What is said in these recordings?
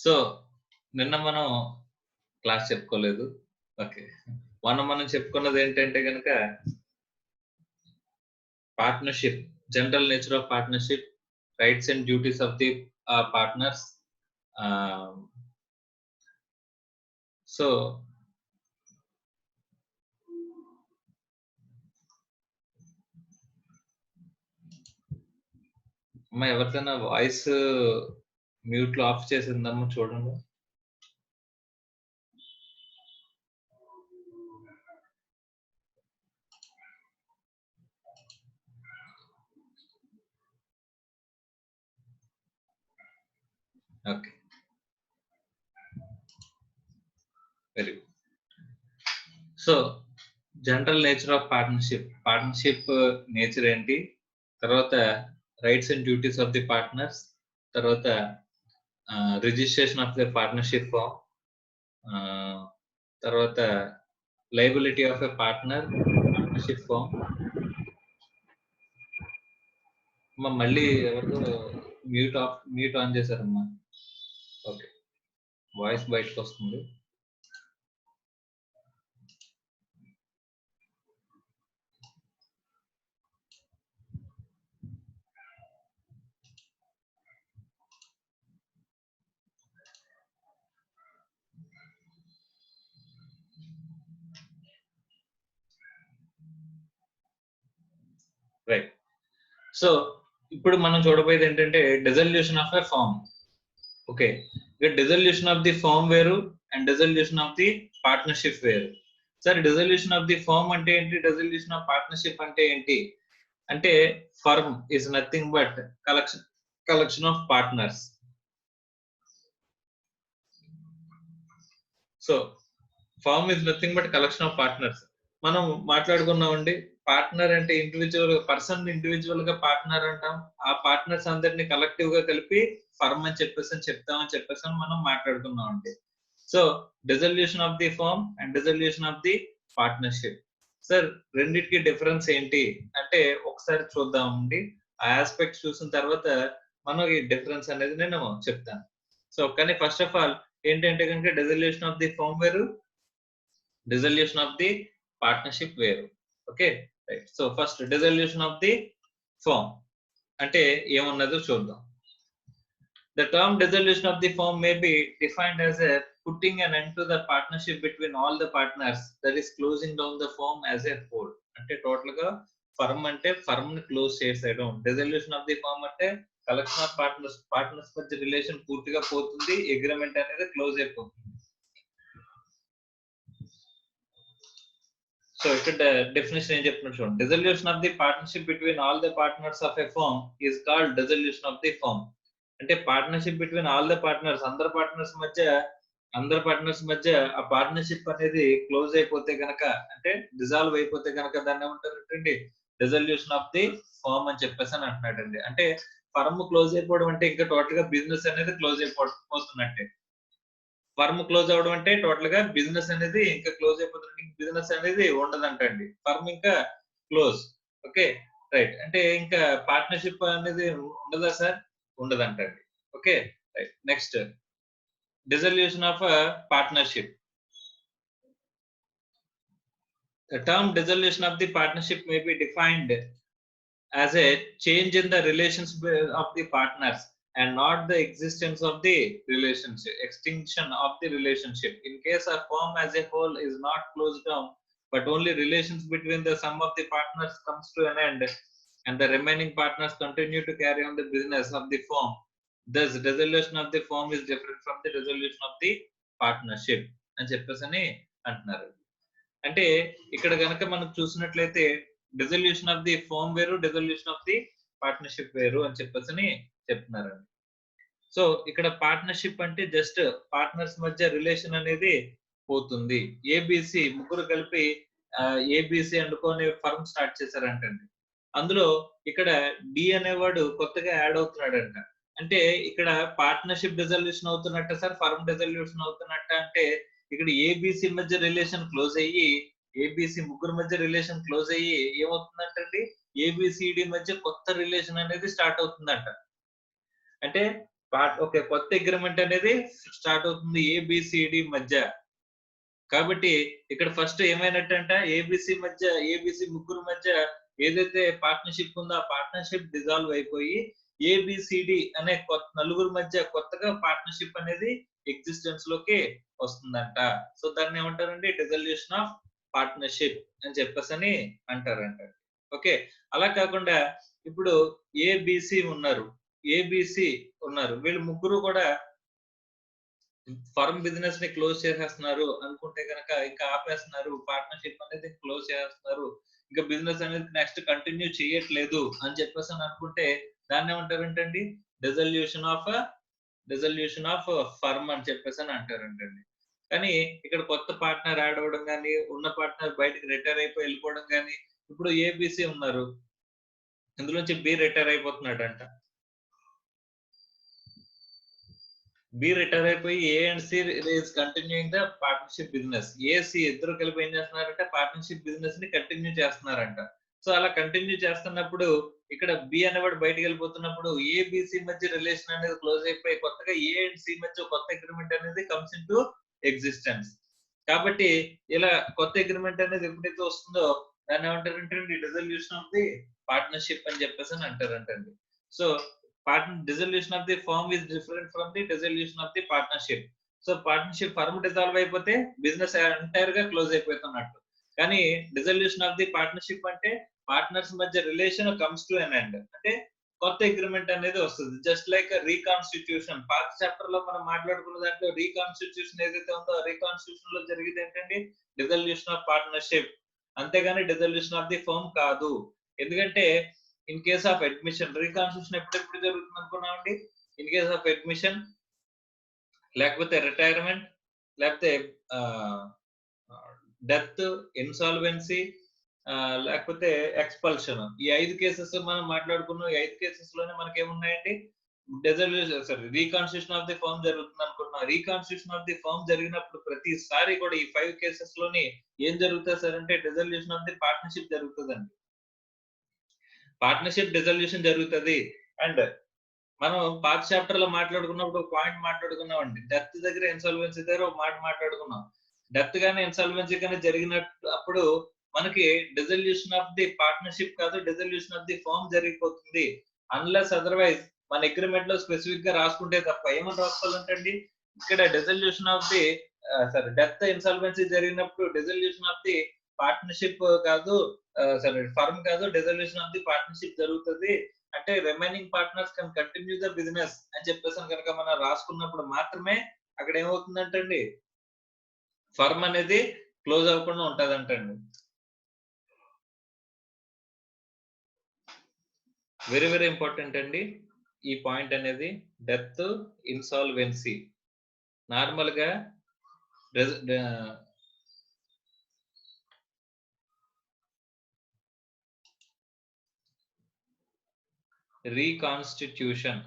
So నిన్న మనం class చెప్పుకోలేదు. ఓకే. మనం చెప్పుకున్నది ఏంటంటే గనక partnership, general nature of partnership, rights and duties of the partners. Ah, so అమ్మ ఎవరిదైనా వాయిస్ మ్యూట్‌లో ఆఫ్ చేసిందమ్మా చూడండి. Okay. Very good. So general nature of partnership, partnership nature ఏంటి? తర్వాత rights and duties of the partners, తర్వాత registration of the partnership firm, తర్వాత liability of a partner, partnership firm. మళ్ళీ ఎవరిదో మ్యూట్ ఆన్ చేశారమ్మా. ఓకే. వాయిస్ బయటకొస్తుంది. Right. So ఇప్పుడు మనం చూడబోయేది ఏంటంటే dissolution of a firm. Okay. ఇక డిసల్యూషన్ ఆఫ్ ది ఫార్మ్ వేరు and dissolution of the partnership వేరు. సరే డిసల్యూషన్ ఆఫ్ ది ఫార్మ్ అంటే ఏంటి? డిసల్యూషన్ ఆఫ్ పార్ట్నర్‌షిప్ అంటే ఏంటి? అంటే firm is nothing but collection of partners. So firm is nothing but collection of partners. మనం మాట్లాడుకున్నామండి. పార్ట్నర్ అంటే ఇండివిజువల్ గా పార్ట్నర్ అంటాం. ఆ పార్ట్నర్స్ అందరిని కలెక్టివ్ గా కలిపి ఫర్మ్ అని చెప్పేసి మనం మాట్లాడుకున్నామండి. So dissolution of the firm and dissolution of the partnership. Sir రెండిటికి డిఫరెన్స్ ఏంటి అంటే ఒకసారి చూద్దామండి. ఆ ఆస్పెక్ట్స్ చూసిన తర్వాత మనం ఈ డిఫరెన్స్ అనేది నేను చెప్తాను. సో కానీ ఫస్ట్ ఆఫ్ ఆల్ ఏంటంటే గనుక డిసల్యూషన్ ఆఫ్ ది ఫర్మ్ వేరు, డిసల్యూషన్ ఆఫ్ ది పార్ట్నర్‌షిప్ వేరు. Okay. Right. So first dissolution of the firm అంటే ఏమున్నదో చూద్దాం. The term dissolution of the firm may be defined as a putting an end to the partnership between all the partners, that is closing down the firm as a whole. అంటే total గా firm అంటే firm ని close చేసేయడం. Dissolution of the firm అంటే collection of partners మధ్య relation పూర్తిగా పోతుంది, agreement అనేది క్లోజ్ అయిపోతుంది. సో ఇక్కడ డెఫినేషన్ ఏం చెప్తున్నా చూడండి. Dissolution of the partnership between all the partners of a firm is called dissolution of the firm. అంటే partnership between all the partners, అందరి పార్ట్నర్స్ మధ్య ఆ పార్ట్నర్షిప్ అనేది క్లోజ్ అయిపోతే గనక, అంటే డిజాల్వ్ అయిపోతే గనక దాన్ని ఏమంటారంటండి? డిసల్యూషన్ ఆఫ్ ది ఫర్మ్ అని చెప్పేసి అని అంటున్నాడండి. అంటే ఫర్మ్ క్లోజ్ అయిపోవడం అంటే ఇంకా టోటల్ గా బిజినెస్ అనేది క్లోజ్ అయిపోతున్నట్టే. ఫర్మ్ క్లోజ్ అవ్వడం అంటే టోటల్ గా బిజినెస్ అనేది ఇంకా క్లోజ్ అయిపోతుంది. బిజినెస్ అనేది ఉండదంటండి. ఫర్మ్ ఇంకా క్లోజ్. ఓకే. రైట్. అంటే ఇంకా పార్ట్నర్షిప్ అనేది ఉండదా సార్? ఉండదంటండి. Okay. Right. Next dissolution of a partnership. The term dissolution of the partnership may be defined as a change in the relations of the partners and not the existence of the relationship, extinction of the relationship. In case a firm as a whole is not closed down, but only relations between the sum of the partners comes to an end and the remaining partners continue to carry on the business of the firm. Thus, dissolution of the firm is different from the dissolution of the partnership అని చెప్పేసి అంటున్నారు. అంటే ఇక్కడ గనక మనం చూసినట్లయితే dissolution of the firm వేరు, dissolution of the partnership వేరు అని చెప్పేసి చెప్తున్నారండి. సో ఇక్కడ పార్ట్నర్షిప్ అంటే జస్ట్ పార్ట్నర్స్ మధ్య రిలేషన్ అనేది పోతుంది. ఏబిసి ముగ్గురు కలిపి ఏబిసి అనుకోని ఫర్మ్ స్టార్ట్ చేశారంటండి. అందులో ఇక్కడ డి అనేవాడు కొత్తగా యాడ్ అవుతున్నాడంట. అంటే ఇక్కడ పార్ట్నర్షిప్ డిసల్యూషన్ అవుతున్నట్ట సార్, ఫర్మ్ డిసల్యూషన్ అవుతున్నట్ట అంటే ఇక్కడ ఏబిసి మధ్య రిలేషన్ క్లోజ్ అయ్యి, ఏబిసి ముగ్గురు మధ్య రిలేషన్ క్లోజ్ అయ్యి ఏమవుతుందంటండి? ఏబిసిడి మధ్య కొత్త రిలేషన్ అనేది స్టార్ట్ అవుతుందంట. అంటే ఓకే, కొత్త అగ్రిమెంట్ అనేది స్టార్ట్ అవుతుంది ఏబిసిడి మధ్య. కాబట్టి ఇక్కడ ఫస్ట్ ఏమైనట్టంట, ఏబిసి ముగ్గురు మధ్య ఏదైతే పార్ట్నర్షిప్ ఉందో ఆ పార్ట్నర్షిప్ డిజాల్వ్ అయిపోయి ఏబిసిడి అనే నలుగురు మధ్య కొత్తగా పార్ట్నర్షిప్ అనేది ఎగ్జిస్టెన్స్ లోకి వస్తుందంట. సో దాన్ని ఏమంటారండి, డిజల్యూషన్ ఆఫ్ పార్ట్నర్షిప్ అని చెప్పేసి అంటారంట. ఓకే, అలా కాకుండా ఇప్పుడు ఏబిసి ఉన్నారు, వీళ్ళు ముగ్గురు కూడా ఫర్మ్ బిజినెస్ ని క్లోజ్ చేసేస్తున్నారు అనుకుంటే కనుక, ఇంకా ఆపేస్తున్నారు, పార్ట్నర్షిప్ అనేది క్లోజ్ చేస్తున్నారు, ఇంకా బిజినెస్ అనేది నెక్స్ట్ కంటిన్యూ చేయట్లేదు అని చెప్పేసి అనుకుంటే దాన్ని ఏమంటారంటండి, డిజల్యూషన్ ఆఫ్ ఫర్మ్ అని చెప్పేసి అంటారంటండి. కానీ ఇక్కడ కొత్త పార్ట్నర్ యాడ్ అవ్వడం కానీ, ఉన్న పార్ట్నర్ బయటకు రిటైర్ అయిపోయి వెళ్ళిపోవడం కానీ, ఇప్పుడు ఏబిసి ఉన్నారు, ఇందులోంచి బి రిటైర్ అయిపోతున్నాడంట. బి రిటైర్ అయిపోయి A and C is continuing the partnership business. AC ఇద్దరు కలిపి ఏం చేస్తున్నారంటే పార్ట్నర్షిప్ బిజినెస్ ని కంటిన్యూ చేస్తున్నారంట. సో అలా కంటిన్యూ చేస్తున్నప్పుడు ఇక్కడ బి అనేవాడు బయటకు వెళ్ళిపోతున్నప్పుడు ఏబిసి మధ్య రిలేషన్ అనేది క్లోజ్ అయిపోయి కొత్తగా ఏ అండ్ సి మధ్య కొత్త అగ్రిమెంట్ అనేది కమ్స్ ఇన్ టు ఎగ్జిస్టెన్స్. కాబట్టి ఇలా కొత్త అగ్రిమెంట్ అనేది ఎప్పుడైతే వస్తుందో దాన్ని ఏమంటారంటే డిజల్యూషన్ ఆఫ్ ది పార్ట్నర్షిప్ అని చెప్పేసి అంటారంటండి. So dissolution of the firm is different from the dissolution of the partnership. So partnership firm dissolve అయిపోతే బిజినెస్ ఎంటైర్ గా క్లోజ్ అయిపోతున్నట్టు. కానీ డిజల్యూషన్ ఆఫ్ ది పార్ట్నర్షిప్ అంటే పార్ట్నర్స్ మధ్య relation comes to an end, అంటే కొత్త అగ్రిమెంట్ అనేది వస్తుంది. జస్ట్ లైక్ రీకాన్స్టిట్యూషన్, పాత చాప్టర్ లో మనం మాట్లాడుకున్న దాంట్లో రీకాన్స్టిట్యూషన్ ఏదైతే ఉందో రీకాన్స్టిట్యూషన్ లో జరిగేది ఏంటండి, డిజల్యూషన్ ఆఫ్ పార్ట్నర్షిప్, అంతేగాని డిజల్యూషన్ ఆఫ్ ది ఫర్మ్ కాదు. ఎందుకంటే ఇన్ కేస్ ఆఫ్ అడ్మిషన్, రీకాన్స్టిట్యూషన్ ఎప్పుడెప్పుడు జరుగుతుంది అనుకున్నామండి, ఇన్ కేస్ ఆఫ్ అడ్మిషన్, లేకపోతే రిటైర్మెంట్, లేకపోతే డెత్, ఇన్సాల్వెన్సీ, లేకపోతే ఎక్స్పల్షన్. ఈ 5 కేసెస్ మనం మాట్లాడుకున్నాం. ఈ 5 కేసెస్ లోనే మనకి ఏమున్నాయండి, రీకాన్స్టిట్యూషన్ ఆఫ్ ది ఫర్మ్ జరుగుతుంది అనుకున్నాం. రీకాన్స్టిట్యూషన్ ఆఫ్ ది ఫర్మ్ జరిగినప్పుడు ప్రతిసారి కూడా ఈ 5 కేసెస్ లోని ఏం జరుగుతుంది సార్ అంటే డిజల్యూషన్ ఆఫ్ ది పార్ట్నర్షిప్ జరుగుతుందండి. పార్ట్నర్షిప్ డిజల్యూషన్ జరుగుతుంది. అండ్ మనం పాత చాప్టర్ లో మాట్లాడుకున్నప్పుడు పాయింట్ మాట్లాడుకున్నామండి, డెత్ దగ్గర ఇన్సాల్వెన్సీ దగ్గర ఒక మాట మాట్లాడుకున్నాం. డెత్ గానీ ఇన్సాల్వెన్సీ కానీ జరిగినప్పుడు అప్పుడు మనకి డిజల్యూషన్ ఆఫ్ ది పార్ట్నర్షిప్ కాదు, డిజల్యూషన్ ఆఫ్ ది ఫర్మ్ జరిగిపోతుంది. అన్లెస్ అదర్వైజ్ మన అగ్రిమెంట్ లో స్పెసిఫిక్ గా రాసుకుంటే తప్ప. ఏమని రాసుకోవాలంటండి, ఇక్కడ dissolution of the death insolvency జరిగినప్పుడు డిజల్యూషన్ ఆఫ్ ది పార్ట్నర్షిప్ కాదు, ఫర్మ్ కాదు, డిజల్యూషన్ ఆఫ్ ది పార్ట్నర్షిప్ జరుగుతుంది. అంటే remaining partners can continue the business అని చెప్పేసి కనుక మనం రాసుకున్నప్పుడు మాత్రమే అక్కడ ఏమవుతుందంటండి, ఫర్మ్ అనేది క్లోజ్ అవ్వకుండా ఉంటదంటండి. వెరీ వెరీ ఇంపార్టెంట్ అండి ఈ పాయింట్ అనేది. డెత్, ఇన్సాల్వెన్సీ నార్మల్ గా రీకాన్స్టిట్యూషన్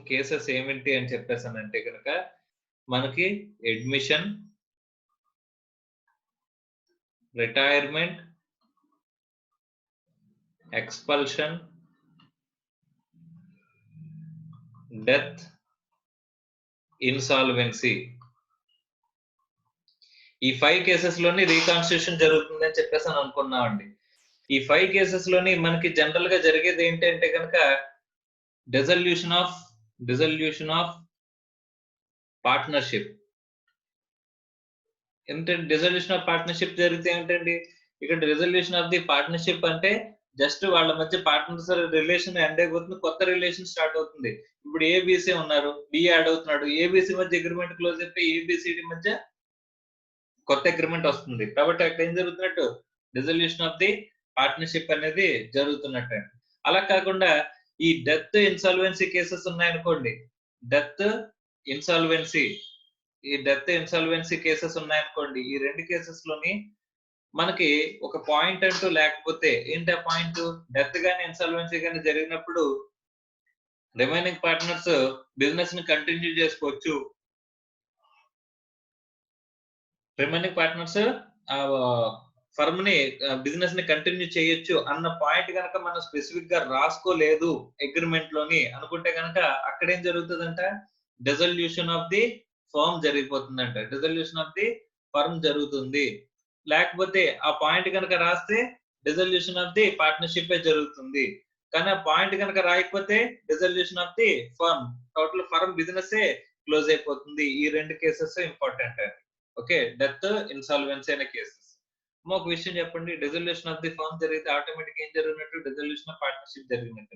కేసెస్ ఏమిటి అని చెప్పేసానంటే కనుక మనకి admission, retirement, expulsion, death, insolvency, ఈ 5 కేసెస్ లోని రీకాన్స్టిట్యూషన్ జరుగుతుంది అని చెప్పేసి అనుకున్నామండి. ఈ 5 కేసెస్ లోని మనకి జనరల్ గా జరిగేది ఏంటంటే కనుక డిజల్యూషన్ ఆఫ్ పార్ట్నర్షిప్. ఏంటంటే డిజల్యూషన్ ఆఫ్ పార్ట్నర్షిప్ జరిగితే ఏంటండి, ఇక్కడ డిజల్యూషన్ ఆఫ్ ది పార్ట్నర్షిప్ అంటే జస్ట్ వాళ్ళ మధ్య పార్ట్నర్స్ రిలేషన్ ఎండ్ అయిపోతుంది, కొత్త రిలేషన్ స్టార్ట్ అవుతుంది. ఇప్పుడు ఏబిసి ఉన్నారు, డి యాడ్ అవుతున్నాడు, ఏబిసి మధ్య అగ్రిమెంట్ క్లోజ్ అయిపోయి ఏబిసిడి మధ్య కొత్త అగ్రిమెంట్ వస్తుంది. కాబట్టి అక్కడ ఏం జరుగుతున్నట్టు, డిజల్యూషన్ ఆఫ్ ది పార్ట్నర్షిప్ అనేది జరుగుతున్నట్టు. అలా కాకుండా ఈ డెత్, ఇన్సాల్వెన్సీ కేసెస్ ఉన్నాయనుకోండి, డెత్ ఇన్సాల్వెన్సీ కేసెస్ ఉన్నాయనుకోండి, ఈ 2 కేసెస్ లోని మనకి ఒక పాయింట్ అంటూ లేకపోతే ఏంటి ఆ పాయింట్, డెత్ గానీ ఇన్సాల్వెన్సీ గానీ జరిగినప్పుడు రిమైనింగ్ పార్ట్నర్స్ బిజినెస్ ని కంటిన్యూ చేసుకోవచ్చు. రిమైనింగ్ పార్ట్నర్స్ ఫర్మ్ ని బిజినెస్ ని కంటిన్యూ చేయొచ్చు అన్న పాయింట్ కనుక మనం స్పెసిఫిక్ గా రాసుకోలేదు అగ్రిమెంట్ లోని అనుకుంటే కనుక అక్కడ ఏం జరుగుతుందంట, డిజల్యూషన్ ఆఫ్ ది ఫర్మ్ జరిగిపోతుందంట, డిజల్యూషన్ ఆఫ్ ది ఫర్మ్ జరుగుతుంది. లేకపోతే ఆ పాయింట్ కనుక రాస్తే డిజల్యూషన్ ఆఫ్ ది పార్ట్నర్షిప్ జరుగుతుంది. కానీ ఆ పాయింట్ కనుక రాయకపోతే dissolution of the firm, total firm business close అయిపోతుంది. ఈ రెండు కేసెస్ ఇంపార్టెంట్ అండి. ఓకే, డెత్, ఇన్సాల్వెన్సీ అనే కేసెస్. ఒక విషయం చెప్పండి, డిజల్యూషన్ ఆఫ్ ది ఫర్మ్ జరిగితే ఆటోమేటిక్ ఏం జరిగినట్టు, డిజల్యూషన్ ఆఫ్ పార్ట్నర్షిప్ జరిగినట్టు.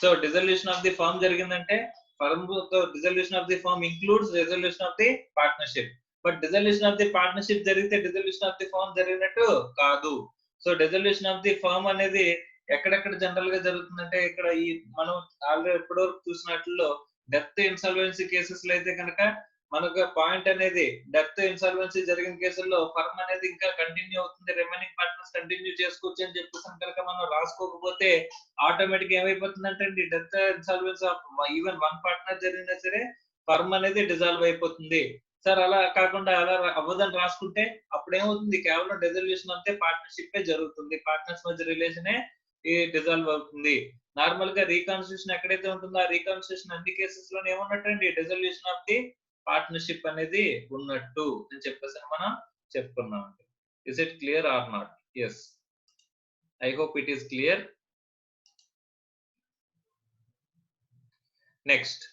So dissolution of the firm జరిగిందంటే ఫర్మ్ తో dissolution of the firm includes dissolution of the partnership. But dissolution of the partnership జరిగితే డిజల్యూషన్ ఆఫ్ ది ఫర్మ్ జరిగినట్టు కాదు. So dissolution of the firm అనేది ఎక్కడెక్కడ general గా జరుగుతుందంటే, ఇక్కడ ఈ మనం ఆల్రెడీ ఎప్పటివరకు చూసినట్లో డెత్, ఇన్సాల్వెన్సీ కేసెస్ లో అయితే కనుక మనకు పాయింట్ అనేది డెత్, ఇన్సాల్వెన్సీ జరిగిన కేసుల్లో ఫర్మ్ అనేది ఇంకా కంటిన్యూ అవుతుంది, రిమైనింగ్ పార్ట్నర్స్ కంటిన్యూ చేసుకోవచ్చు అని చెప్పేసి కనుక మనం రాసుకోకపోతే ఆటోమేటిక్ ఏమైపోతుందంటే అండి, death, insolvency of even one partner జరిగినా సరే ఫర్మ్ అనేది డిజాల్వ్ అయిపోతుంది. సార్ అలా కాకుండా అలా అవ్వదని రాసుకుంటే అప్పుడు ఏమవుతుంది, కేవలం డిజల్యూషన్ అంతే పార్ట్నర్షిప్ జరుగుతుంది, పార్ట్నర్స్ మధ్య రిలేషనే డిజాల్వ్ అవుతుంది. నార్మల్ గా రీకాన్స్టిట్యూషన్ ఎక్కడైతే ఉంటుందో ఆ రీకాన్స్టిట్యూషన్ అన్ని కేసెస్ లో ఏమన్నట్టండి, డిజల్యూషన్ ఆఫ్ ది పార్ట్నర్షిప్ అనేది ఉన్నట్టు అని చెప్పేసి మనం చెప్పుకున్నాం. Is it clear or not? Yes, I hope it is clear. Next,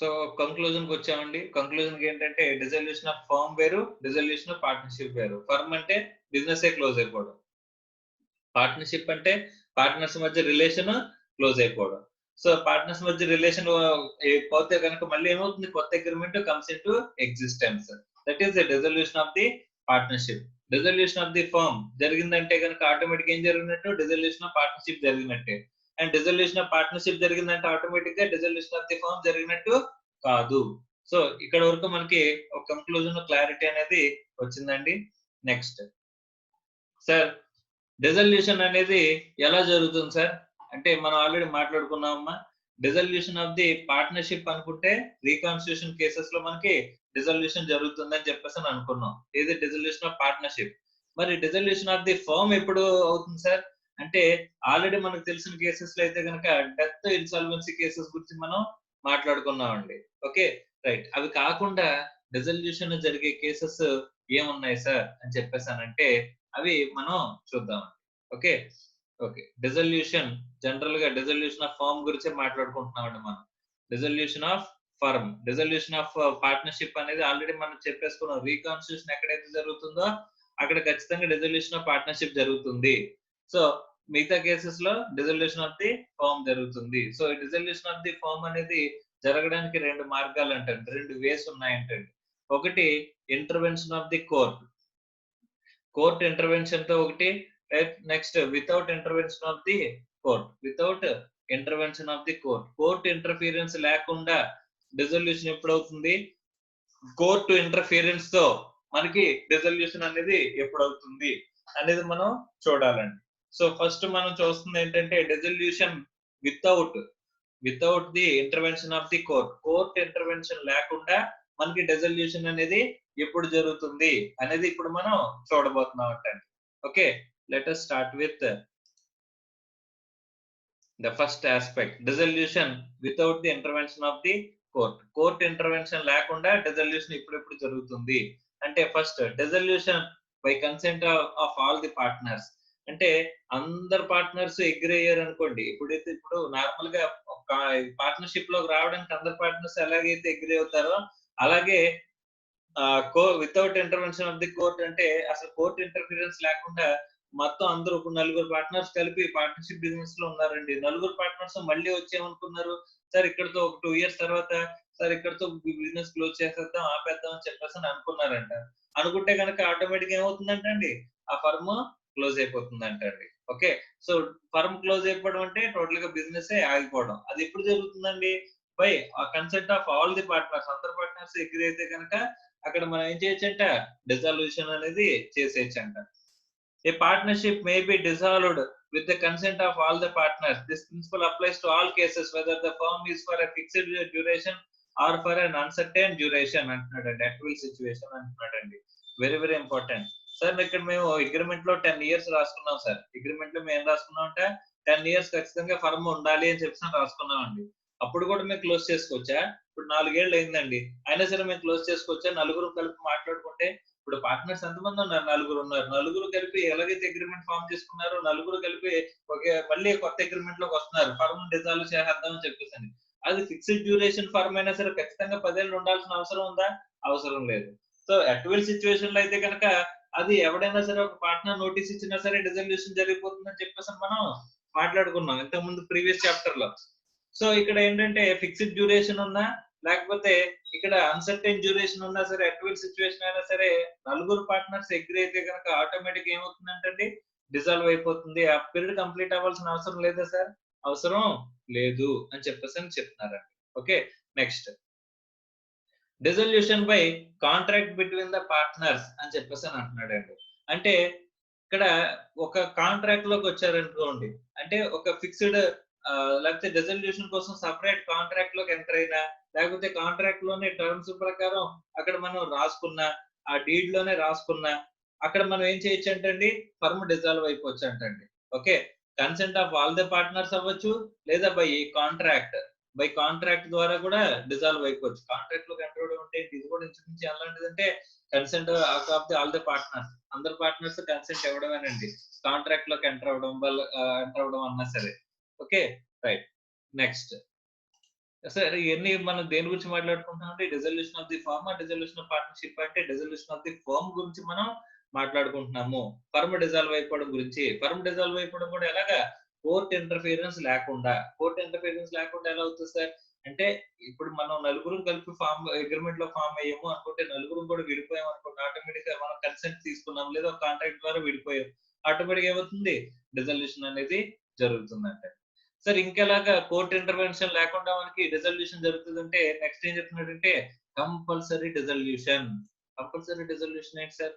so conclusion కి వచ్చామండి. కంక్లూజన్ కి ఏంటంటే డిజల్యూషన్ ఆఫ్ ఫర్మ్ వేరు, డిజల్యూషన్ ఆఫ్ పార్ట్నర్షిప్ వేరు. ఫర్మ్ అంటే బిజినెస్ క్లోజ్ అయిపోవడం, పార్ట్నర్షిప్ అంటే పార్ట్నర్స్ మధ్య రిలేషన్ క్లోజ్ అయిపోవడం. సో పార్ట్నర్స్ మధ్య రిలేషన్ పోతే కనుక మళ్ళీ ఏమవుతుంది, కొత్త agreement comes into existence. That is the dissolution of the partnership. Dissolution of the firm జరిగిందంటే కనుక ఆటోమేటిక్ ఏం జరిగినట్టు, డిజల్యూషన్ ఆఫ్ పార్ట్నర్షిప్ జరిగినట్టే. అండ్ డిజల్యూషన్ ఆఫ్ పార్ట్నర్షిప్ జరిగిందంటే ఆటోమేటిక్ గా డిజల్యూషన్ ఆఫ్ ది ఫర్మ్ జరిగినట్టు కాదు. సో ఇక్కడ వరకు మనకి ఒక కంక్లూజన్, క్లారిటీ అనేది వచ్చిందండి. నెక్స్ట్ సార్, డిజల్యూషన్ అనేది ఎలా జరుగుతుంది సార్ అంటే మనం ఆల్రెడీ మాట్లాడుకున్నామమ్మా. డిజల్యూషన్ ఆఫ్ ది పార్ట్నర్షిప్ అనుకుంటే రీకాన్స్టిట్యూషన్ కేసెస్ లో మనకి డిజల్యూషన్ జరుగుతుందని చెప్పేసి అనుకున్నాం. ఇది డిజల్యూషన్ ఆఫ్ పార్ట్నర్షిప్. మరి డిజల్యూషన్ ఆఫ్ ది ఫర్మ్ ఎప్పుడు అవుతుంది సార్ అంటే ఆల్రెడీ మనకు తెలిసిన కేసెస్ లో అయితే కనుక డెత్, ఇన్సాల్వెన్సీ కేసెస్ గురించి మనం మాట్లాడుకున్నామండి. Okay right. అవి కాకుండా డిజల్యూషన్ జరిగే కేసెస్ ఏమున్నాయి సార్ అని చెప్పేసానంటే అవి మనం చూద్దాం. ఓకే ఓకే, డిజల్యూషన్ జనరల్ గా డిజల్యూషన్ ఆఫ్ ఫర్మ్ గురించి మాట్లాడుకుంటున్నామండి మనం. Dissolution of firm, dissolution of partnership అనేది ఆల్రెడీ మనం చెప్పేసుకున్నాం. రీకాన్స్టిట్యూషన్ ఎక్కడైతే జరుగుతుందో అక్కడ ఖచ్చితంగా డిజల్యూషన్ ఆఫ్ పార్ట్నర్షిప్ జరుగుతుంది. సో మిగతా కేసెస్ లో డిజల్యూషన్ ఆఫ్ ది ఫర్మ్ జరుగుతుంది. సో డిజల్యూషన్ ఆఫ్ ది ఫర్మ్ అనేది జరగడానికి రెండు మార్గాలు అంటండి, రెండు వేస్ ఉన్నాయంటండి. ఒకటి intervention of the court, court intervention తో ఒకటి. Next without intervention of the court, without intervention of the court. Court interference లేకుండా డిజల్యూషన్ ఎప్పుడు అవుతుంది, కోర్టు ఇంటర్ఫీరెన్స్ తో మనకి డిజల్యూషన్ అనేది ఎప్పుడు అవుతుంది అనేది మనం చూడాలండి. సో ఫస్ట్ మనం చూస్తుంది ఏంటంటే dissolution without the intervention of the court. Court intervention లేకుండా మనకి డిజల్యూషన్ అనేది ఎప్పుడు జరుగుతుంది అనేది ఇప్పుడు మనం చూడబోతున్నాం అంటండి. Okay, let us start with the first aspect, dissolution without the intervention of the court. Court intervention లేకుండా డిజల్యూషన్ ఎప్పుడు జరుగుతుంది అంటే first dissolution by consent of all the partners. అంటే అందరు పార్ట్నర్స్ అగ్రీ అయ్యారు అనుకోండి. ఇప్పుడు నార్మల్ గా పార్ట్నర్షిప్ లోకి రావడానికి అందరు పార్ట్నర్స్ ఎలాగైతే అగ్రీ అవుతారో అలాగే without intervention of the court అంటే అసలు కోర్ట్ ఇంటర్ఫీరెన్స్ లేకుండా మొత్తం అందరూ నలుగురు పార్ట్నర్స్ కలిపి పార్ట్నర్షిప్ బిజినెస్ లో ఉన్నారండి. నలుగురు పార్ట్నర్స్ మళ్ళీ వచ్చేమనుకున్నారు, సార్ ఇక్కడతో ఒక 2 years తర్వాత సార్ ఇక్కడతో బిజినెస్ క్లోజ్ చేసేద్దాం, ఆపేద్దాం అని చెప్పేసి అనుకున్నారంట. అనుకుంటే కనుక ఆటోమేటిక్ ఏమవుతుందంటండి, ఆ ఫర్మ్ క్లోజ్ అయిపోతుందంటండి. ఓకే, సో ఫర్మ్ క్లోజ్ అయిపోవడం అంటే టోటల్ గా బిజినెస్ ఆగిపోవడం. అది ఎప్పుడు జరుగుతుందండి, by consent of all the partners. అందరు పార్ట్నర్స్ అగ్రీ అయితే కనుక అక్కడ మనం ఏం చేయొచ్చంట, డిజల్యూషన్ అనేది చేసేయచ్చంట. A partnership may be dissolved with the consent of all the partners. This principle applies to all cases, whether the firm is for a fixed duration or for an uncertain duration అంటున్నాడండి. At will situation అంటున్నాడండి. Very very important. Sir ఇక్కడ మేము agreement లో 10 years రాసుకున్నాం sir. Agreement లో మేము ఏం రాసుకున్నాం అంటే 10 years ఖచ్చితంగా ఫర్మ్ ఉండాలి అని చెప్పి రాసుకున్నాం అండి. అప్పుడు కూడా మేము క్లోజ్ చేసుకోవచ్చా? ఇప్పుడు 4 ఏళ్ళు అయిందండి, అయినా సరే మేము క్లోజ్ చేసుకోవచ్చా? నలుగురు కలిపి మాట్లాడుకుంటే ఇప్పుడు పార్ట్నర్స్ ఎంతమంది ఉన్నారు? నలుగురు ఉన్నారు. నలుగురు కలిపి ఎలాగైతే అగ్రిమెంట్ ఫామ్ చేసుకున్నారో నలుగురు కలిపి మళ్ళీ కొత్త అగ్రిమెంట్ లోకి వస్తున్నారు, ఫర్మ్ డిజాల్వ్ చేసేద్దాం అని చెప్పేసి. అది ఫిక్స్డ్ డ్యూరేషన్ ఫర్మ్ అయినా సరే ఖచ్చితంగా 10 ఏళ్ళు ఉండాల్సిన అవసరం ఉందా? అవసరం లేదు. సో అట్ విల్ సిచ్యువేషన్ లో అయితే కనుక అది ఎవడైనా సరే ఒక పార్ట్నర్ నోటీస్ ఇచ్చినా సరే డిజల్యూషన్ జరిగిపోతుందని చెప్పేసి మనం మాట్లాడుకున్నాం ఇంతకు ముందు ప్రీవియస్ చాప్టర్ లో. సో ఇక్కడ ఏంటంటే ఫిక్స్డ్ డ్యూరేషన్ ఉన్నా లేకపోతే ఇక్కడ అన్సర్టైన్ డ్యూరేషన్ ఉన్నా సరే అట్ విల్ సిచ్యువేషన్ అయినా సరే నలుగురు పార్ట్నర్స్ అగ్రీ అయితే కనుక ఆటోమేటిక్ ఏమవుతుందంటే డిజాల్వ్ అయిపోతుంది. ఆ పీరియడ్ కంప్లీట్ అవ్వాల్సిన అవసరం లేదా సార్? అవసరం లేదు అని చెప్పేసి చెప్తున్నారండి. Okay, next dissolution by contract between the partners అని చెప్పేసి అంటున్నాడండి. అంటే ఇక్కడ ఒక కాంట్రాక్ట్ లోకి వచ్చారనుకోండి, అంటే ఒక ఫిక్స్డ్ లేకపోతే డిజల్యూషన్ కోసం సపరేట్ కాంట్రాక్ట్ లోకి ఎంటర్ అయినా లేకపోతే కాంట్రాక్ట్ లోనే టర్మ్స్ ప్రకారం అక్కడ మనం రాసుకున్నా, ఆ డీడ్ లోనే రాసుకున్నా అక్కడ మనం ఏం చేయొచ్చు అంటండి, ఫర్మ్ డిజాల్వ్ అయిపోవచ్చు అంటండి. Okay, consent of all the partners అవ్వచ్చు లేదా బై కాంట్రాక్ట్ ద్వారా కూడా డిజాల్వ్ అయిపోవచ్చు. కాంట్రాక్ట్ లోకి ఎంటర్ అవ్వడం అంటే ఇది కూడా ఇంచుమించు ఎలాంటిదంటే consent of the all the partners, అందరు పార్ట్నర్స్ కన్సెంట్ ఇవ్వడమేనండి కాంట్రాక్ట్ లోకి ఎంటర్ అవ్వడం అన్నా సరే. Okay, right. నెక్స్ట్ సార్ ఇవన్నీ మనం దేని గురించి మాట్లాడుకుంటున్నాం అంటే dissolution of the firm, dissolution of partnership అంటే డిజల్యూషన్ ఆఫ్ ది ఫర్మ్ గురించి మనం మాట్లాడుకుంటున్నాము. ఫర్మ్ డిజాల్వ్ అయిపోవడం గురించి. ఫర్మ్ డిజాల్వ్ అయిపోవడం కూడా ఎలాగా? కోర్ట్ ఇంటర్ఫీరెన్స్ లేకుండా. కోర్ట్ ఇంటర్ఫీరెన్స్ లేకుండా ఎలా అవుతుంది సార్ అంటే ఇప్పుడు మనం నలుగురు కలిపి ఫామ్ అగ్రిమెంట్ లో ఫామ్ అయ్యాము అనుకుంటే నలుగురు కూడా విడిపోయాం అనుకోండి, ఆటోమేటిక్ గా మనం కన్సెంట్ తీసుకున్నాం లేదా కాంట్రాక్ట్ ద్వారా విడిపోయాం, ఆటోమేటిక్ ఏమవుతుంది డిజల్యూషన్ అనేది జరుగుతుందంటే. సార్ ఇంకెలాగా కోర్ట్ ఇంటర్వెన్షన్ లేకుండా మనకి డిజల్యూషన్ జరుగుతుందంటే నెక్స్ట్ ఏం చెప్తున్నాడంటే కంపల్సరీ డిజల్యూషన్. కంపల్సరీ డిజల్యూషన్ ఏంటి సార్?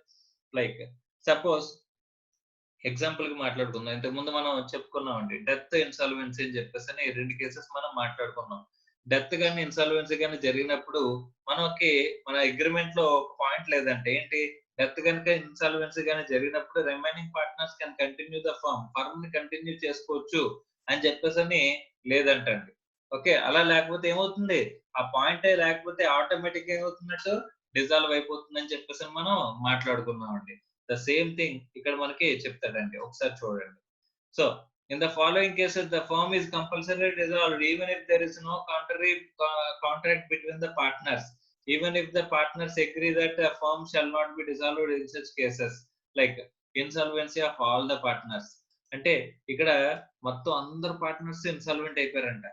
లైక్ సపోజ్ ఎగ్జాంపుల్ కి మాట్లాడుకుందాం. ఇంతకు ముందు మనం చెప్పుకున్నాం అండి డెత్ ఇన్సాల్వెన్సీ అని చెప్పేసి రెండు కేసెస్ మనం మాట్లాడుకున్నాం. డెత్ గానీ ఇన్సాల్వెన్సీ గానీ జరిగినప్పుడు మనకి మన అగ్రిమెంట్ లో ఒక పాయింట్ లేదంటే ఏంటి, డెత్ కనుక ఇన్సాల్వెన్సీ గానీ జరిగినప్పుడు remaining partners can continue the firm ని కంటిన్యూ చేసుకోవచ్చు అని చెప్పేసి లేదంటండి. ఓకే, అలా లేకపోతే ఏమవుతుంది, ఆ పాయింటే లేకపోతే ఆటోమేటిక్ ఏమవుతున్నట్టు డిజాల్వ్ అయిపోతుంది అని చెప్పేసి మనం మాట్లాడుకున్నాం అండి. ద సేమ్ థింగ్ ఇక్కడ మనకి చెప్తాడండి, ఒకసారి చూడండి. So in the following cases the firm is compulsory dissolved even if there is no contract between the partners, even if the partners agree that a firm shall not be dissolved in such cases like insolvency of all the partners. అంటే ఇక్కడ మొత్తం అందరు partners insolvent అయిపోయారంట,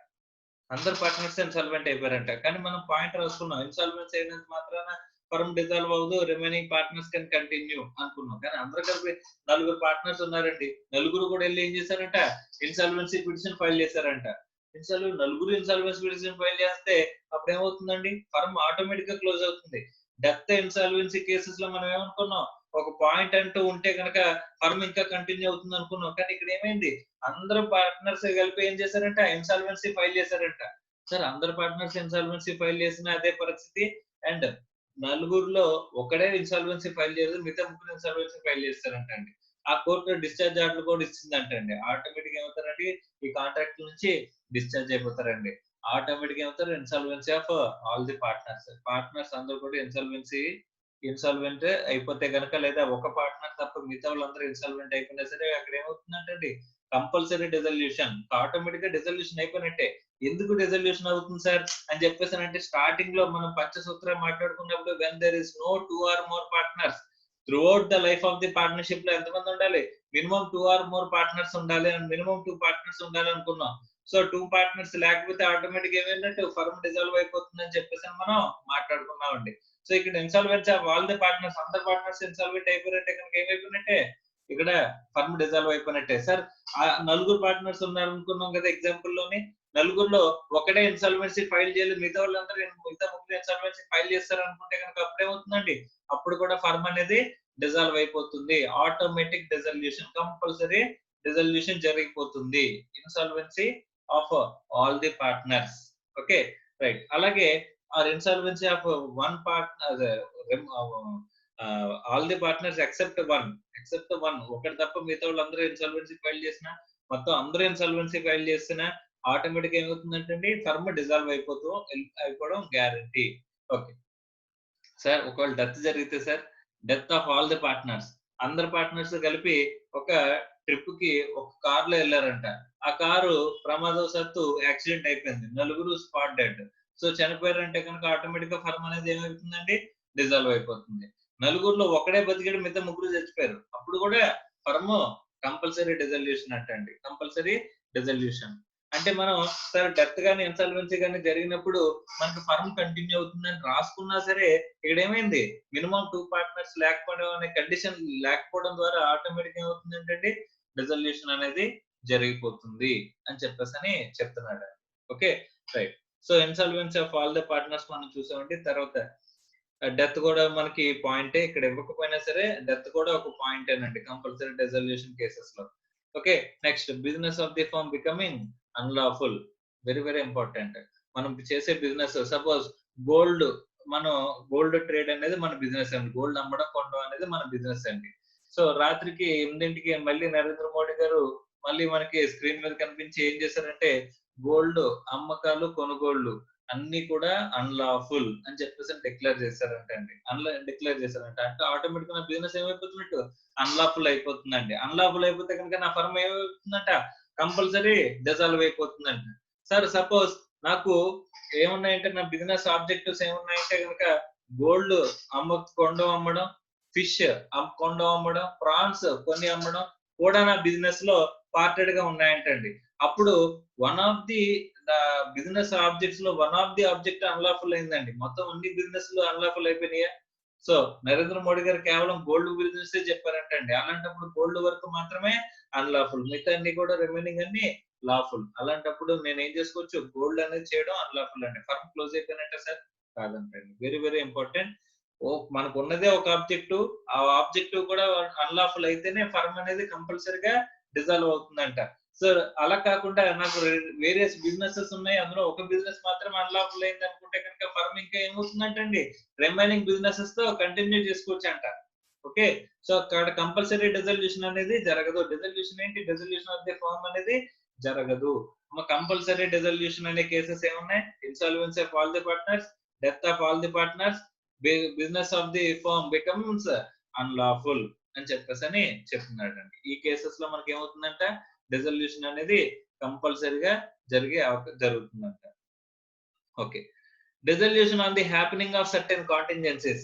కానీ మనం point రాసుకున్నాం insolvency అయినంత మాత్రాన firm dissolve అవ్వదు, రిమైనింగ్ పార్ట్నర్స్ కెన్ కంటిన్యూ అనుకున్నాం. కానీ అందరూ కలిపి నలుగురు పార్ట్నర్స్ ఉన్నారండి, నలుగురు కూడా వెళ్ళి ఏం చేశారంట ఇన్సాల్వెన్సీ పిటిషన్ ఫైల్ చేశారంట. నలుగురు ఇన్సాల్వెన్సీ పిటిషన్ ఫైల్ చేస్తే అప్పుడు ఏమవుతుందండి, ఫర్మ్ ఆటోమేటిక్ గా క్లోజ్ అవుతుంది. డెత్ ఇన్సాల్వెన్సీ కేసెస్ లో మనం ఏమనుకున్నాం, ఒక పాయింట్ అంటూ ఉంటే కనుక ఫర్మ్ ఇంకా కంటిన్యూ అవుతుంది అనుకున్నాం. కానీ ఇక్కడ ఏమైంది, అందరూ పార్ట్నర్స్ కలిపి ఏం చేశారంట ఇన్సాల్వెన్సీ ఫైల్ చేశారంట. సార్ అందరు పార్ట్నర్స్ ఇన్సాల్వెన్సీ ఫైల్ చేసిన అదే పరిస్థితి, అండ్ నలుగురులో ఒకడే ఇన్సాల్వెన్సీ ఫైల్ చేయలేదు, మిగతా ముగ్గురు ఇన్సాల్వెన్సీ ఫైల్ చేస్తారంట అండి. ఆ కోర్టు డిశ్చార్జ్ ఆర్డర్ కూడా ఇచ్చిందంటండి. ఆటోమేటిక్ ఏమవుతారండి, ఈ కాంట్రాక్ట్ నుంచి డిశ్చార్జ్ అయిపోతారండి. ఆటోమేటిక్ ఏమవుతారు insolvency of all the partners అందరూ కూడా ఇన్సాల్వెంట్ అయిపోతే గనక, లేదా ఒక పార్ట్నర్ తప్ప మిగతా వాళ్ళందరూ ఇన్సాల్వెంట్ అయిపోయినా సరే అక్కడ ఏమవుతుందంటే కంపల్సరీ డిజల్యూషన్, ఆటోమేటిక్ గా డిజల్యూషన్ అయిపోయినట్టే. ఎందుకు డిజల్యూషన్ అవుతుంది సార్ అని చెప్పేసి అంటే స్టార్టింగ్ లో మనం పంచసూత్రం మాట్లాడుకున్నప్పుడు when there is no 2 or more partners throughout the life of the partnership లో ఎంతమంది ఉండాలి, మినిమం 2 or more partners ఉండాలి అండ్ మినిమం 2 partners ఉండాలి అనుకున్నాం. సో 2 partners లేకపోతే ఆటోమేటిక్ ఏమైందంటే ఫర్మ్ డిజాల్వ్ అయిపోతుంది అని చెప్పేసి మనం మాట్లాడుకున్నామండి. సో ఇక్కడ insolvency of all the partners, అందరు పార్ట్నర్స్ ఇన్సాల్వెంట్ అయిపోయినట్టే కనుక ఏమైపోయినట్టే ఇక్కడ ఫర్మ్ డిజాల్వ్ అయిపోయినట్టే. సార్ ఆ నలుగురు పార్ట్నర్స్ ఉన్నారు అనుకున్నాం కదా ఎగ్జాంపుల్ లోని, నలుగురులో ఒకటే ఇన్సాల్వెన్సీ ఫైల్ చేయలేదు, మిగతా ముగ్గురు ఇన్సాల్వెన్సీ ఫైల్ చేస్తారు అనుకుంటే కనుక అప్పుడేమవుతుందండి, అప్పుడు కూడా ఫర్మ్ అనేది డిజాల్వ్ అయిపోతుంది. ఆటోమేటిక్ డిజల్యూషన్, కంపల్సరీ డిజల్యూషన్ జరిగిపోతుంది, insolvency of all the partners. Okay, right. అలాగే or insolvency of one partner, all the partners except one ఒకటి తప్ప మిగతా వాళ్ళందరూ ఇన్సాల్వెన్సీ ఫైల్ చేసినా, మొత్తం అందరూ ఇన్సాల్వెన్సీ ఫైల్ చేసినా ఆటోమేటిక్ ఏమవుతుందంటే ఫర్మ్ డిజాల్వ్ అయిపోవడం గ్యారంటీ. ఓకే సార్, ఒకవేళ డెత్ జరిగితే sir, death of all the partners, అందరు పార్ట్నర్స్ కలిపి ఒక ట్రిప్ కి ఒక కార్ లో వెళ్ళారంట. ఆ కారు ప్రమాదవశాత్తు యాక్సిడెంట్ అయిపోయింది, నలుగురు స్పాట్ డెడ్. సో చనిపోయారంటే కనుక ఆటోమేటిక్ గా ఫర్మ్ అనేది ఏమవుతుందండి, డిజాల్వ్ అయిపోతుంది. నలుగురులో ఒకడే బతికాడు, మిగతా ముగ్గురు చచ్చిపోయారు, అప్పుడు కూడా ఫర్మ్ కంపల్సరీ డిజల్యూషన్ అంటండి, కంపల్సరీ డిజల్యూషన్. అంటే మనం సార్ డెత్ గానీ ఇన్సాల్వెన్సీ గానీ జరిగినప్పుడు మనకి ఫర్మ్ కంటిన్యూ అవుతుందని రాసుకున్నా సరే, ఇక్కడ ఏమైంది, మినిమం 2 పార్ట్నర్స్ లేకపోవడం అనే కండిషన్ లేకపోవడం ద్వారా ఆటోమేటిక్ ఏమవుతుందంటే డిజల్యూషన్ అనేది జరిగిపోతుంది అని చెప్పేసి చెప్తున్నాడు. Okay right. So insolvency of all the partners మనం చూసామండి. తర్వాత డెత్ కూడా మనకి పాయింటే, ఇక్కడ ఇవ్వకపోయినా సరే డెత్ కూడా ఒక పాయింటేనండి కంపల్సరీ డిజల్యూషన్ కేసెస్ లో. Okay next, business of the firm becoming unlawful, very very important. మనం చేసే బిజినెస్, సపోజ్ గోల్డ్ ట్రేడ్ అనేది మన బిజినెస్ అండి, గోల్డ్ అమ్మడం కొనడం అనేది మన బిజినెస్ అండి. సో రాత్రికి 8ంటికి మళ్ళీ నరేంద్ర మోడీ గారు మళ్ళీ మనకి స్క్రీన్ మీద కనిపించి ఏం చేశారంటే, గోల్డ్ అమ్మకాలు కొనుగోళ్లు అన్ని కూడా అన్లాఫుల్ అని చెప్పేసి డిక్లేర్ చేశారంట అండి. డిక్లేర్ చేశారంట అంటే ఆటోమేటిక్ నా బిజినెస్ ఏమైపోతున్నట్టు అన్లాఫుల్ అయిపోతుందండి. అన్లాఫుల్ అయిపోతే కనుక నా ఫర్మ్ ఏమైపోతుందంట, కంపల్సరీ డిజాల్వ్ అయిపోతుందంట. సార్ సపోజ్ నాకు ఏమున్నాయంటే, నా బిజినెస్ ఆబ్జెక్టివ్స్ ఏమున్నాయంటే కనుక గోల్డ్ కొండం అమ్మడం, ఫిష్ కొండం అమ్మడం, ప్రాన్స్ కొన్ని అమ్మడం కూడా నా బిజినెస్ లో పార్టెడ్ గా ఉన్నాయంటండి. అప్పుడు one of the business objects లో one of the object unlawful అయిందండి. మొత్తం అన్ని బిజినెస్ లో అన్లాఫుల్ అయిపోయినాయా? సో నరేంద్ర మోడీ గారు కేవలం గోల్డ్ బిజినెస్ చెప్పారంటండి. అలాంటప్పుడు గోల్డ్ వరకు మాత్రమే అన్లాఫుల్, మిగతా అన్ని కూడా రిమైనింగ్ అన్ని లాఫుల్. అలాంటప్పుడు నేను ఏం చేసుకోవచ్చు, గోల్డ్ అనేది చేయడం అన్లాఫుల్ అండి. ఫర్మ్ క్లోజ్ అయిపోయినట్టే సార్? కాదంటండి. Very very important. మనకు ఉన్నదే ఒక ఆబ్జెక్టివ్, ఆ ఆబ్జెక్టివ్ కూడా అన్లాఫుల్ అయితేనే ఫర్మ్ అనేది కంపల్సరీగా డిజాల్వ్ అవుతుందంట. సో అలా కాకుండా నాకు వేరియస్ బిజినెసెస్ ఉన్నాయి, అందులో ఒక బిజినెస్ మాత్రం అన్లాఫుల్ అయింది అనుకుంటే కనుక ఫర్మ్ ఇంకా ఏమవుతుందంటండి, రిమైనింగ్ బిజినెసెస్ తో కంటిన్యూ చేసుకోవచ్చు అంట. ఓకే సో అక్కడ కంపల్సరీ డిజల్యూషన్ అనేది జరగదు. డిజల్యూషన్ ఏంటి, డిజల్యూషన్ ఆఫ్ ది ఫర్మ్ అనేది జరగదు. కంపల్సరీ డిజల్యూషన్ అనే కేసెస్ ఏమున్నాయి, insolvency of all the partners, death of all the partners, business of the firm becomes unlawful అని చెప్పేసి చెప్తున్నాడు అండి. ఈ కేసెస్ లో మనకి ఏమవుతుందంట, డిజల్యూషన్ అనేది కంపల్సరీగా జరుగుతుందంట. Okay, dissolution on the happening of certain contingencies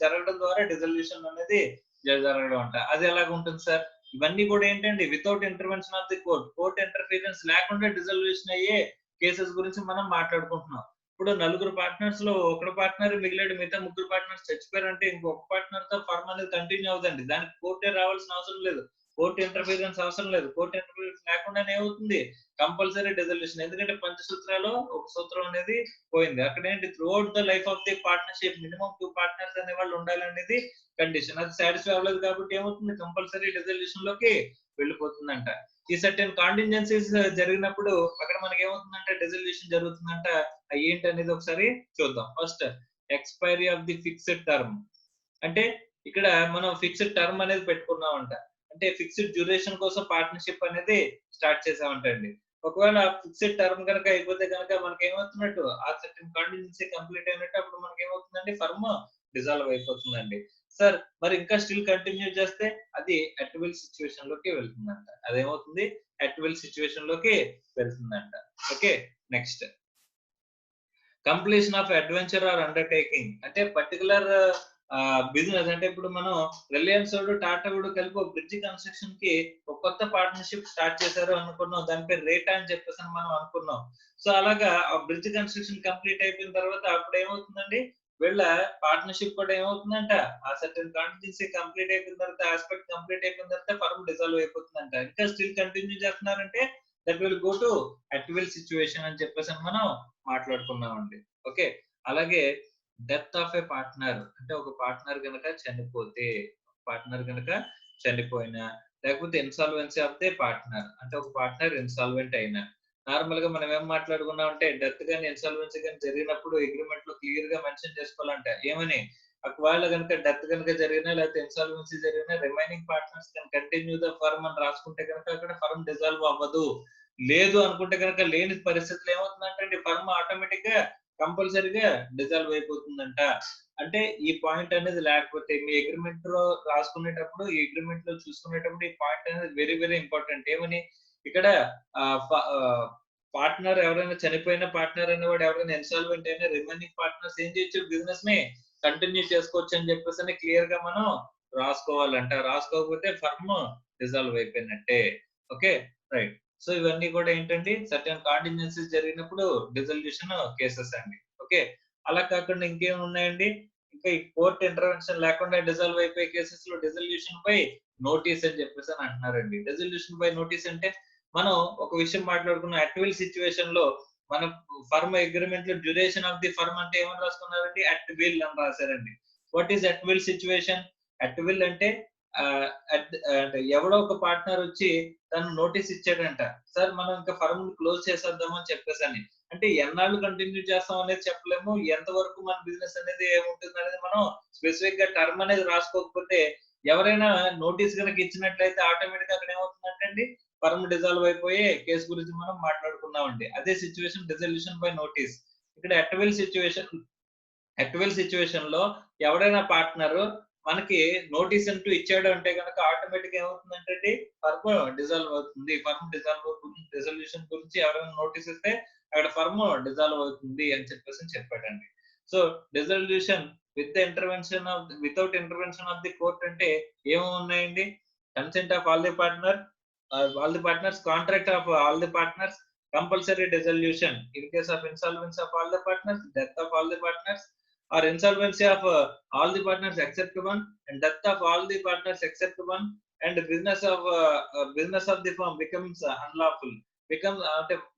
జరగడం ద్వారా డిజల్యూషన్ అనేది జరగడం అంట. అది ఎలాగ ఉంటుంది సార్? ఇవన్నీ కూడా ఏంటండి, without intervention of the court interference లేకుండా డిజల్యూషన్ అయ్యే కేసెస్ గురించి మనం మాట్లాడుకుంటున్నాం. ఇప్పుడు నలుగురు పార్ట్నర్స్ లో ఒకటి పార్ట్నర్ మిగిలాడు, మిగతా ముగ్గురు పార్ట్నర్స్ చచ్చిపోయారంటే ఇంకొక పార్ట్నర్ తో ఫర్మ్ అనేది కంటిన్యూ అవుతుంది. దానికి కోర్టే రావాల్సిన అవసరం లేదు, కోర్టు ఇంటర్ఫీరెన్స్ అవసరం లేదు. కోర్టు ఇంటర్ఫీరెన్స్ లేకుండానే ఏమవుతుంది, కంపల్సరీ డిజల్యూషన్. ఎందుకంటే పంచసూత్రాలు ఒక సూత్రం అనేది పోయింది. అక్కడ ఏంటి, throughout the life of the partnership minimum 2 partners అనే వాళ్ళు ఉండాలనేది కండిషన్. అది సాటిస్ఫై అవ్వలేదు కాబట్టి ఏమవుతుంది, కంపల్సరీ డిజల్యూషన్ లోకి వెళ్ళిపోతుందంట. ఈ సర్టెన్ కాంటింజెన్సీస్ జరిగినప్పుడు అక్కడ మనకి ఏమవుతుందంటే డిజల్యూషన్ జరుగుతుందంట. ఏంటి అనేది ఒకసారి చూద్దాం. First, expiry of the fixed term. అంటే ఇక్కడ మనం ఫిక్స్డ్ టర్మ్ అనేది పెట్టుకున్నామంట. అంటే ఫిక్స్డ్ డ్యూరేషన్ కోసం పార్ట్నర్షిప్ అనేది స్టార్ట్ చేసామంటండి. ఒకవేళ ఫిక్స్డ్ టర్మ్ కనుక అయిపోతే కనుక మనకి ఏమవుతున్నట్టు, ఆ సర్టెన్ కాంటింజెన్సీ కంప్లీట్ అయినట్టు. అప్పుడు మనకి ఏమవుతుందండి, ఫర్మ్ డిజాల్వ్ అయిపోతుందండి. సార్ మరి ఇంకా స్టిల్ కంటిన్యూ చేస్తే అది అట్ విల్ సిచ్యువేషన్ లోకి వెళ్తుందంట. అదేమవుతుంది, అట్ విల్ సిచ్యువేషన్ లోకి వెళ్తుందంట. Okay next, completion of adventure or undertaking. అంటే పర్టికులర్ బిజినెస్, అంటే ఇప్పుడు మనం రిలయన్స్ వాడు టాటా వాడు కలిపి ఒక బ్రిడ్జ్ కన్స్ట్రక్షన్ కి ఒక కొత్త పార్ట్నర్షిప్ స్టార్ట్ చేశారు అనుకున్నాం. దాని పేరు రేటా అని చెప్పేసి మనం అనుకున్నాం. సో అలాగా ఆ బ్రిడ్జ్ కన్స్ట్రక్షన్ కంప్లీట్ అయిపోయిన తర్వాత అప్పుడు ఏమవుతుందండి, వీళ్ళ పార్ట్నర్షిప్ కూడా ఏమవుతుందంట, ఆ సర్టెన్ కాంటిజెన్సీ కంప్లీట్ అయిపోయిన తర్వాత, ఆస్పెక్ట్ కంప్లీట్ అయిపోయిన తర్వాత ఫర్మ్ డిజాల్వ్ అయిపోతుందంట. ఇంకా స్టిల్ కంటిన్యూ చేస్తున్నారంటే that will go to at will situation అని చెప్పేసి మనం మాట్లాడుకున్నామండి. ఓకే, అలాగే డెత్ ఆఫ్ ఏ పార్ట్నర్, అంటే ఒక పార్ట్నర్ గనక చనిపోయినా, లేకపోతే ఇన్సాల్వెన్సీ ఆఫ్ ది పార్ట్నర్, అంటే ఒక పార్ట్నర్ ఇన్సాల్వెంట్ అయినా, నార్మల్ గా మనం ఏం మాట్లాడుకున్నాం అంటే డెత్ గానీ ఇన్సాల్వెన్సీ గానీ జరిగినప్పుడు అగ్రిమెంట్ లో క్లియర్ గా మెన్షన్ చేసుకోవాలంట ఏమని ఒకవేళ కనుక డెత్ కనుక జరిగినా లేకపోతే ఇన్సాల్వెన్సీ జరిగినా remaining partners can continue the firm అని రాసుకుంటే కనుక అక్కడ ఫర్మ్ డిజాల్వ్ అవ్వదు. లేదు అనుకుంటే కనుక లేని పరిస్థితులు ఏమవుతుందంటే ఫర్మ్ ఆటోమేటిక్ గా కంపల్సరీగా డిజాల్వ్ అయిపోతుందంట. అంటే ఈ పాయింట్ అనేది లేకపోతే మీ అగ్రిమెంట్ లో రాసుకునేటప్పుడు ఈ అగ్రిమెంట్ లో చూసుకునేటప్పుడు ఈ పాయింట్ అనేది వెరీ వెరీ ఇంపార్టెంట్. ఏమని ఇక్కడ పార్ట్నర్ ఎవరైనా చనిపోయిన పార్ట్నర్ అనేవాడు ఎవరైనా ఇన్సాల్వెంట్ అయినా రిమైనింగ్ పార్ట్నర్స్ ఏం చేయొచ్చు బిజినెస్ ని కంటిన్యూ చేసుకోవచ్చు అని చెప్పేసి క్లియర్ గా మనం రాసుకోవాలంట. రాసుకోకపోతే ఫర్మ్ డిజాల్వ్ అయిపోయినట్టే. Okay right. సో ఇవన్నీ కూడా ఏంటండి సర్టెన్ కాంటింజెన్సీస్ జరిగినప్పుడు డిజల్యూషన్ కేసెస్ అండి. ఓకే అలా కాకుండా ఇంకేమి ఉన్నాయండి ఇంకా ఈ కోర్ట్ ఇంటర్వెన్షన్ లేకుండా డిజాల్వ్ అయిపోయే కేసెస్ లో డిజల్యూషన్ బై నోటీస్ అని చెప్పేసి అంటున్నారండి. డిజల్యూషన్ బై నోటీస్ అంటే మనం ఒక విషయం మాట్లాడుకున్న అట్విల్ సిచ్యువేషన్ లో మనం ఫర్మ్ అగ్రిమెంట్ లో డ్యూరేషన్ ఆఫ్ ది ఫర్మ్ అంటే ఏమని రాసుకున్నారండి అట్ విల్ అని రాశారండి. What is at will situation? At will అంటే అంటే ఎవడో ఒక పార్ట్నర్ వచ్చి తను నోటీస్ ఇచ్చాడంట సార్ మనం ఇంకా ఫర్మ్ క్లోజ్ చేసేద్దాం అని చెప్పేసి అంటే ఎన్నాళ్ళు కంటిన్యూ చేస్తాం అనేది చెప్పలేము. ఎంత వరకు మన బిజినెస్ అనేది ఏముంటుంది అనేది మనం స్పెసిఫిక్ గా టర్మ్ అనేది రాసుకోకపోతే ఎవరైనా నోటీస్ కనుక ఇచ్చినట్లయితే ఆటోమేటిక్ అక్కడ ఏమవుతుందంటే ఫర్మ్ డిజాల్వ్ అయిపోయి కేసు గురించి మనం మాట్లాడుకున్నామండి. అదే సిచ్యువేషన్ డిజల్యూషన్ బై నోటీస్. ఇక్కడ అట్విల్ సిచ్యువేషన్ లో ఎవరైనా పార్ట్నర్ మనకి నోటీస్ అంటూ ఇచ్చాడు అంటే కనుక ఆటోమేటిక్ ఏమవుతుందంటే ఫర్మ్ డిజాల్వ్ అవుతుంది. ఫర్మ్ డిజల్యూషన్ గురించి ఎవరైనా నోటీస్ ఇస్తే అక్కడ ఫర్మ్ డిజాల్వ్ అవుతుంది అని చెప్పేసి చెప్పాడండి. So dissolution without intervention of the court అంటే ఏమున్నాయండి consent of all the partners, contract of all the partners, compulsory dissolution in case of insolvency of all the partners, death of all the partners, or insolvency of all the partners except one, and death of all the partners except one, and business of the firm becomes unlawful.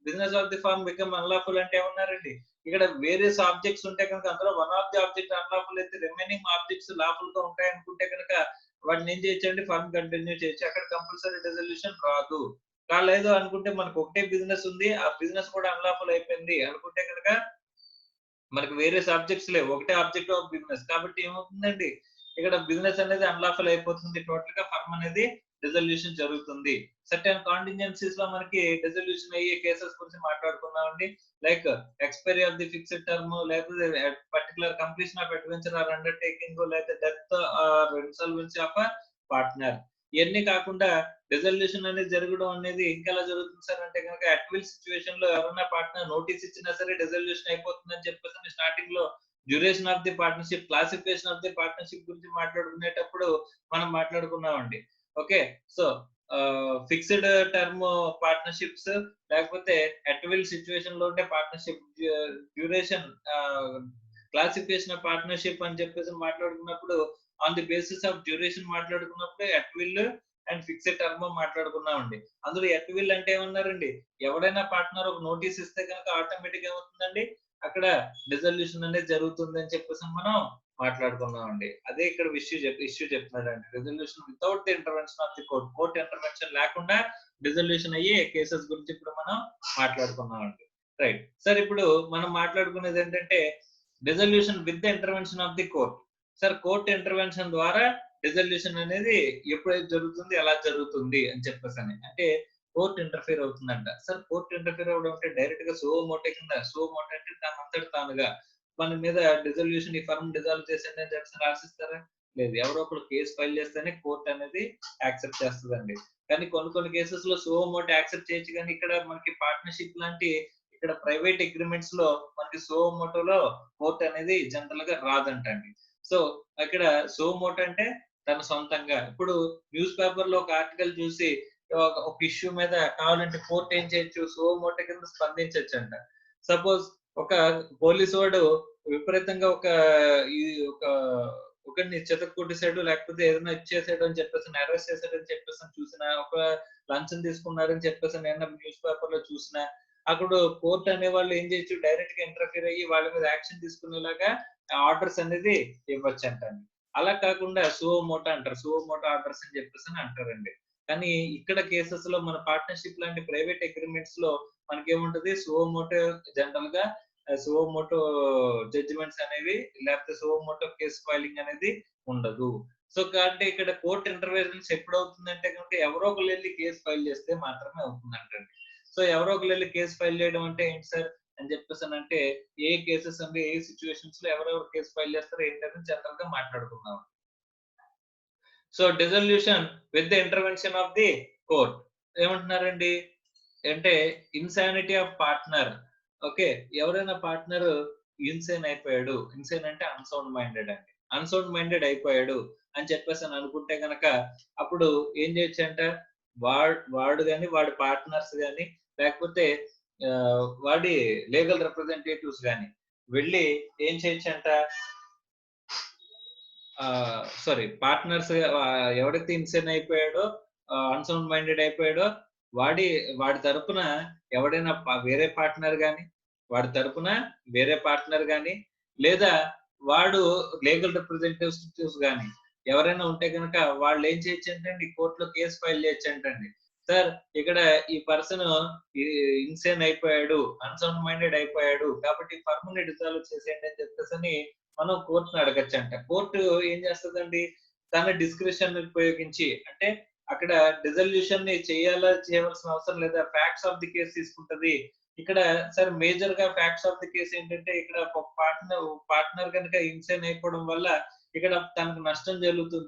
Business of the firm become unlawful అంటే ఏమన్నారండి ఇక్కడ various objects ఉంటే కనుక అందులో one of the object unlawful అయితే remaining objects lawful గా ఉంటాయి అనుకుంటే కనుక వాటిని ఏం చేయొచ్చండి ఫర్మ్ కంటిన్యూ చేయొచ్చు. అక్కడ కంపల్సరీ డిజల్యూషన్ రాదు. కాలేదు అనుకుంటే మనకు ఒకటే బిజినెస్ ఉంది ఆ బిజినెస్ కూడా అన్లాఫుల్ అయిపోయింది అనుకుంటే కనుక మనకు వేరే సబ్జెక్ట్స్ లేవు ఒకటే ఆబ్జెక్ట్ ఆఫ్ బిజినెస్ కాబట్టి ఏమవుతుందండి ఇక్కడ బిజినెస్ అనేది అన్లాఫుల్ అయిపోతుంది. టోటల్ గా ఫర్మ్ అనేది డిజల్యూషన్ జరుగుతుంది. సర్టెన్ కాంటింజెన్సీస్ లో మనకి డిజల్యూషన్ అయ్యే కేసెస్ గురించి మాట్లాడుకున్నామండి. Like expiry of the fixed term లేకపోతే particular completion of adventure or undertaking లేకపోతే death or insolvency of partner. ఇవన్నీ కాకుండా డిజల్యూషన్ అనేది జరగడం అనేది ఇంకెలా జరుగుతుంది సార్ అంటే కనుక అట్విల్ సిచ్యువేషన్ లో ఎవరైనా పార్ట్నర్ నోటీస్ ఇచ్చినా సరే డిజల్యూషన్ అయిపోతుంది అని చెప్పేసి స్టార్టింగ్ లో duration of the partnership classification of the partnership గురించి మాట్లాడుకునేటప్పుడు మనం మాట్లాడుకున్నామండి. Okay so fixed term partnerships లేకపోతే అట్విల్ సిచ్యువేషన్ లో ఉంటే partnership duration classification of partnership అని చెప్పేసి మాట్లాడుకున్నప్పుడు on the basis of duration మాట్లాడుకున్నప్పుడు అట్విల్ అండ్ ఫిక్స్డ్ టర్మ్ మాట్లాడుకున్నామండి. అందులో అట్విల్ అంటే ఏమన్నారండి ఎవరైనా పార్ట్నర్ ఒక నోటీస్ ఇస్తే కనుక ఆటోమేటిక్ ఏమవుతుందండి అక్కడ డిజల్యూషన్ అనేది జరుగుతుంది అని చెప్పేసి మనం మాట్లాడుకున్నామండి. అదే ఇక్కడ ఇష్యూ చెప్తున్నాడండి resolution without the intervention of the court intervention లేకుండా డిజల్యూషన్ అయ్యే కేసెస్ గురించి ఇప్పుడు మనం మాట్లాడుకున్నామండి. రైట్ సార్ ఇప్పుడు మనం మాట్లాడుకునేది ఏంటంటే dissolution with the intervention of the court. Sir court intervention ద్వారా డిజల్యూషన్ అనేది ఎప్పుడైతే జరుగుతుంది ఎలా జరుగుతుంది అని చెప్పేసి అంటే కోర్ట్ ఇంటర్ఫియర్ అవుతుందంట. సార్ కోర్ట్ ఇంటర్ఫియర్ అవడం అంటే డైరెక్ట్ గా సో మోటో కింద సో మోటో అంటే దాని అంతటి తానుగా మన మీద డిజల్యూషన్ ఈ ఫర్మ్ డిజాల్వ్ చేసింది అని చెప్పి రాసిస్తారా? లేదు. ఎవరో ఒకరు కేసు ఫైల్ చేస్తేనే కోర్ట్ అనేది యాక్సెప్ట్ చేస్తుందండి. కానీ కొన్ని కేసెస్ లో సో మోటో యాక్సెప్ట్ చేయొచ్చు కానీ ఇక్కడ మనకి పార్ట్నర్షిప్ లాంటి ఇక్కడ ప్రైవేట్ అగ్రిమెంట్స్ లో మనకి సో మోటోలో కోర్ట్ అనేది జనరల్ గా రాదంటండి. సో ఇక్కడ సో మోటో అంటే తన సొంతంగా ఇప్పుడు న్యూస్ పేపర్ లో ఒక ఆర్టికల్ చూసి ఒక ఇష్యూ మీద కావాలంటే కోర్ట్ ఏం చేయొచ్చు సో మోటో కింద స్పందించవచ్చు అంట. సపోజ్ ఒక పోలీసు వాడు విపరీతంగా ఒకరిని చెతకు కొట్టేసాడు లేకపోతే ఏదైనా ఇచ్చేసాడు అని చెప్పేసి అరెస్ట్ చేశాడని చెప్పేసి చూసిన ఒక లంచం తీసుకున్నారని చెప్పేసి నేను న్యూస్ పేపర్ లో చూసిన అక్కడ కోర్ట్ అనే వాళ్ళు ఏం చేయొచ్చు డైరెక్ట్ గా ఇంటర్ఫియర్ అయ్యి వాళ్ళ మీద యాక్షన్ తీసుకునేలాగా ఆర్డర్స్ అనేది ఇవ్వచ్చు అంటండి. అలా కాకుండా సో మోటో అంటారు. సో మోటో ఆర్డర్స్ అని చెప్పేసి అంటారండి. కానీ ఇక్కడ కేసెస్ లో మన పార్ట్నర్షిప్ లాంటి ప్రైవేట్ అగ్రిమెంట్స్ లో మనకేముంటది సువోమోటో జనరల్ గా సువోమోటో జడ్జిమెంట్స్ అనేవి లేకపోతే సువోమోటో కేసు ఫైలింగ్ అనేది ఉండదు. సో కాబట్టి ఇక్కడ కోర్ట్ ఇంటర్వెన్షన్స్ ఎప్పుడు అవుతుందంటే కనుక ఎవరో ఒకరు వెళ్ళి కేసు ఫైల్ చేస్తే మాత్రమే అవుతుందంటండి. సో ఎవరో ఒకరు వెళ్ళి కేసు ఫైల్ చేయడం అంటే ఏంటి సార్ అని చెప్పేసానంటే ఏ కేసెస్ అంటే ఏ సిచ్యువేషన్స్ లో ఎవరెవరు కేసు ఫైల్ చేస్తారో ఏంటని జనరల్ గా మాట్లాడుకుందాం. So dissolution with the intervention of the court ఏమంటున్నారండి అంటే ఇన్సానిటీ ఆఫ్ పార్ట్నర్. ఓకే, ఎవరైనా పార్ట్నర్ ఇన్సేన్ అయిపోయాడు, ఇన్సేన్ అంటే అన్సౌండ్ మైండెడ్ అండి, అన్సౌండ్ మైండెడ్ అయిపోయాడు అని చెప్పేసి అని అనుకుంటే గనక అప్పుడు ఏం చేయొచ్చు అంట వాడు కానీ వాడి పార్ట్నర్స్ కానీ లేకపోతే వాడి లీగల్ రిప్రజెంటేటివ్స్ కానీ వెళ్ళి ఏం చేయొచ్చంట సారీ పార్ట్నర్స్ ఎవరైతే ఇన్సేన్ అయిపోయాడో అన్సౌండ్ మైండెడ్ అయిపోయాడో వాడి తరపున ఎవడైనా వేరే పార్ట్నర్ గాని వాడి తరపున వేరే పార్ట్నర్ గాని లేదా వాడు లీగల్ రిప్రజెంటేటివ్స్ గాని ఎవరైనా ఉంటే కనుక వాళ్ళు ఏం చేయొచ్చు అంటే కోర్టులో కేసు ఫైల్ చేయొచ్చు అంటండి. సార్ ఇక్కడ ఈ పర్సన్ ఇన్సేన్ అయిపోయాడు, అన్సౌండ్ మైండెడ్ అయిపోయాడు కాబట్టి ఫర్మ్ని డిజాల్వ్ చేసేయండి అని చెప్పేసి మనం కోర్టును అడగచ్చంట. కోర్టు ఏం చేస్తుందండి తన డిస్క్రిప్షన్ ఉపయోగించి అంటే అక్కడ డిజల్యూషన్ ని చేయవలసిన అవసరం లేదా ఫ్యాక్ట్స్ ఆఫ్ ది కేసు తీసుకుంటది. ఇక్కడ సార్ మేజర్ గా ఫ్యాక్ట్స్ ఆఫ్ ది కేసు ఏంటంటే ఇక్కడ ఒక పార్ట్నర్ కనుక ఇన్సేన్ అయిపోవడం వల్ల ఇక్కడ తనకు నష్టం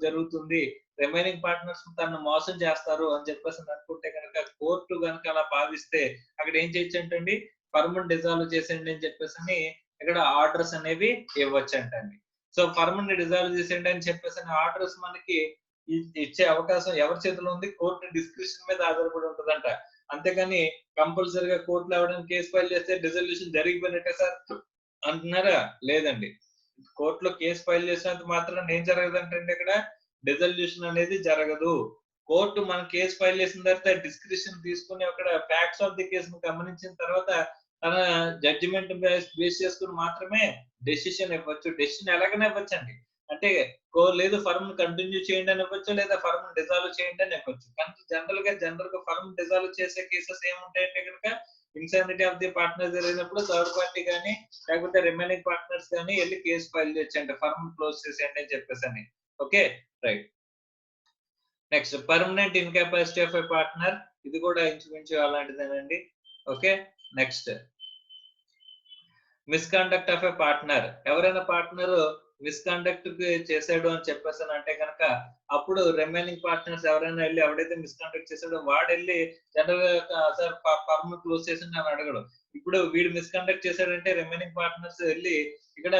జరుగుతుంది, రిమైనింగ్ పార్ట్నర్స్ తనను మోసం చేస్తారు అని చెప్పేసి అనుకుంటే కనుక కోర్టు కనుక అలా భావిస్తే అక్కడ ఏం చేయొచ్చు అంటే పర్మనెంట్ డిజాల్వ్ చేసేయండి అని చెప్పేసి ఇక్కడ ఆర్డర్స్ అనేవి ఇవ్వచ్చు అంటండి. సో పర్మనెంట్ డిజాల్వ్ చేసేయండి అని చెప్పేసి ఆర్డర్స్ మనకి ఇచ్చే అవకాశం ఎవరి చేతిలో ఉంది, కోర్టు డిస్క్రిప్షన్ మీద ఆధారపడి ఉంటుందంట. అంతేగాని కంపల్సరీగా కోర్టులో ఎవరైనా కేసు ఫైల్ చేస్తే డిజల్యూషన్ జరిగిపోయినట్టే సార్ అంటున్నారా? లేదండి, కోర్టులో కేసు ఫైల్ చేసినంత మాత్రం ఏం జరగదంటే ఇక్కడ డిజల్యూషన్ అనేది జరగదు. కోర్టు మన కేసు ఫైల్ చేసిన తర్వాత డిస్క్రిప్షన్ తీసుకుని అక్కడ ఫ్యాక్ట్స్ ఆఫ్ ది కేసును గమనించిన తర్వాత తన జడ్జిమెంట్ బేస్ చేసుకుని మాత్రమే డెసిషన్ ఇవ్వచ్చు. డెసిషన్ ఎలాగనే ఇవ్వచ్చు అండి, అంటే లేదు ఫర్మ్ కంటిన్యూ చేయండి అని ఇవ్వచ్చు లేదా ఫర్మ్ డిజాల్వ్ చేయండి అని ఇవ్వచ్చు. కానీ జనరల్ గా ఫర్మ్ డిజాల్వ్ చేసే కేసెస్ ఏముంటాయంటే కనుక ఇన్సానిటీ ఆఫ్ ది పార్ట్నర్ జరిగినప్పుడు థర్డ్ పార్టీ కానీ లేకపోతే రిమైనింగ్ పార్ట్నర్స్ కానీ వెళ్ళి కేసు ఫైల్ చేయొచ్చు అంటే ఫర్మ్ క్లోజ్ చేసేయండి అని చెప్పేసి. Okay right. Next permanent incapacity of a partner, ఇది కూడా ఇంచుమించు అలాంటిదేనండి. Okay next misconduct of a partner, ఎవరైనా పార్ట్నర్ మిస్కండక్ట్ చేశాడు అని చెప్పేసి అంటే కనుక అప్పుడు రిమైనింగ్ పార్ట్నర్స్ ఎవరైనా వెళ్ళి ఎవడైతే మిస్కండక్ట్ చేశాడో వాడు వెళ్ళి జనరల్ గా సార్ ఫర్మ్ క్లోజ్ చేసింది అని అడగడు. ఇప్పుడు వీడు మిస్కండక్ట్ చేశాడంటే రిమైనింగ్ పార్ట్నర్స్ వెళ్ళి ఇక్కడ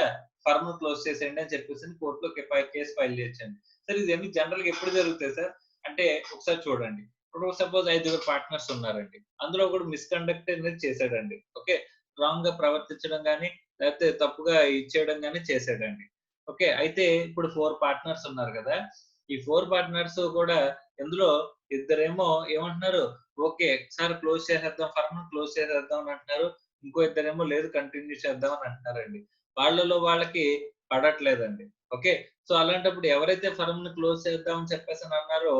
ఫర్మ్ క్లోజ్ చేసేయండి అని చెప్పేసి కోర్టులో కేసు ఫైల్ చేయొచ్చండి. సార్ ఇది జనరల్ గా ఎప్పుడు జరుగుతాయి సార్ అంటే ఒకసారి చూడండి. ఇప్పుడు సపోజ్ 5 పార్ట్నర్స్ ఉన్నారండి, అందులో ఒకడు మిస్కండక్ట్ అనేది చేశాడండి. ఓకే, రాంగ్ గా ప్రవర్తించడం కానీ లేకపోతే తప్పుగా ఇచ్చేయడం కానీ చేశాడండి. ఓకే, అయితే ఇప్పుడు 4 పార్ట్నర్స్ ఉన్నారు కదా, ఈ 4 పార్ట్నర్స్ కూడా ఇందులో ఇద్దరేమో ఏమంటున్నారు ఓకే సార్ క్లోజ్ చేసేద్దాం, ఫర్మ్ క్లోజ్ చేసేద్దాం అని అంటున్నారు. ఇంకో ఇద్దరేమో లేదు కంటిన్యూ చేద్దాం అని అంటున్నారండి. వాళ్ళలో వాళ్ళకి పడట్లేదండి. ఓకే, సో అలాంటప్పుడు ఎవరైతే ఫర్మ్ ని క్లోజ్ చేద్దాం అని చెప్పేసి అన్నారో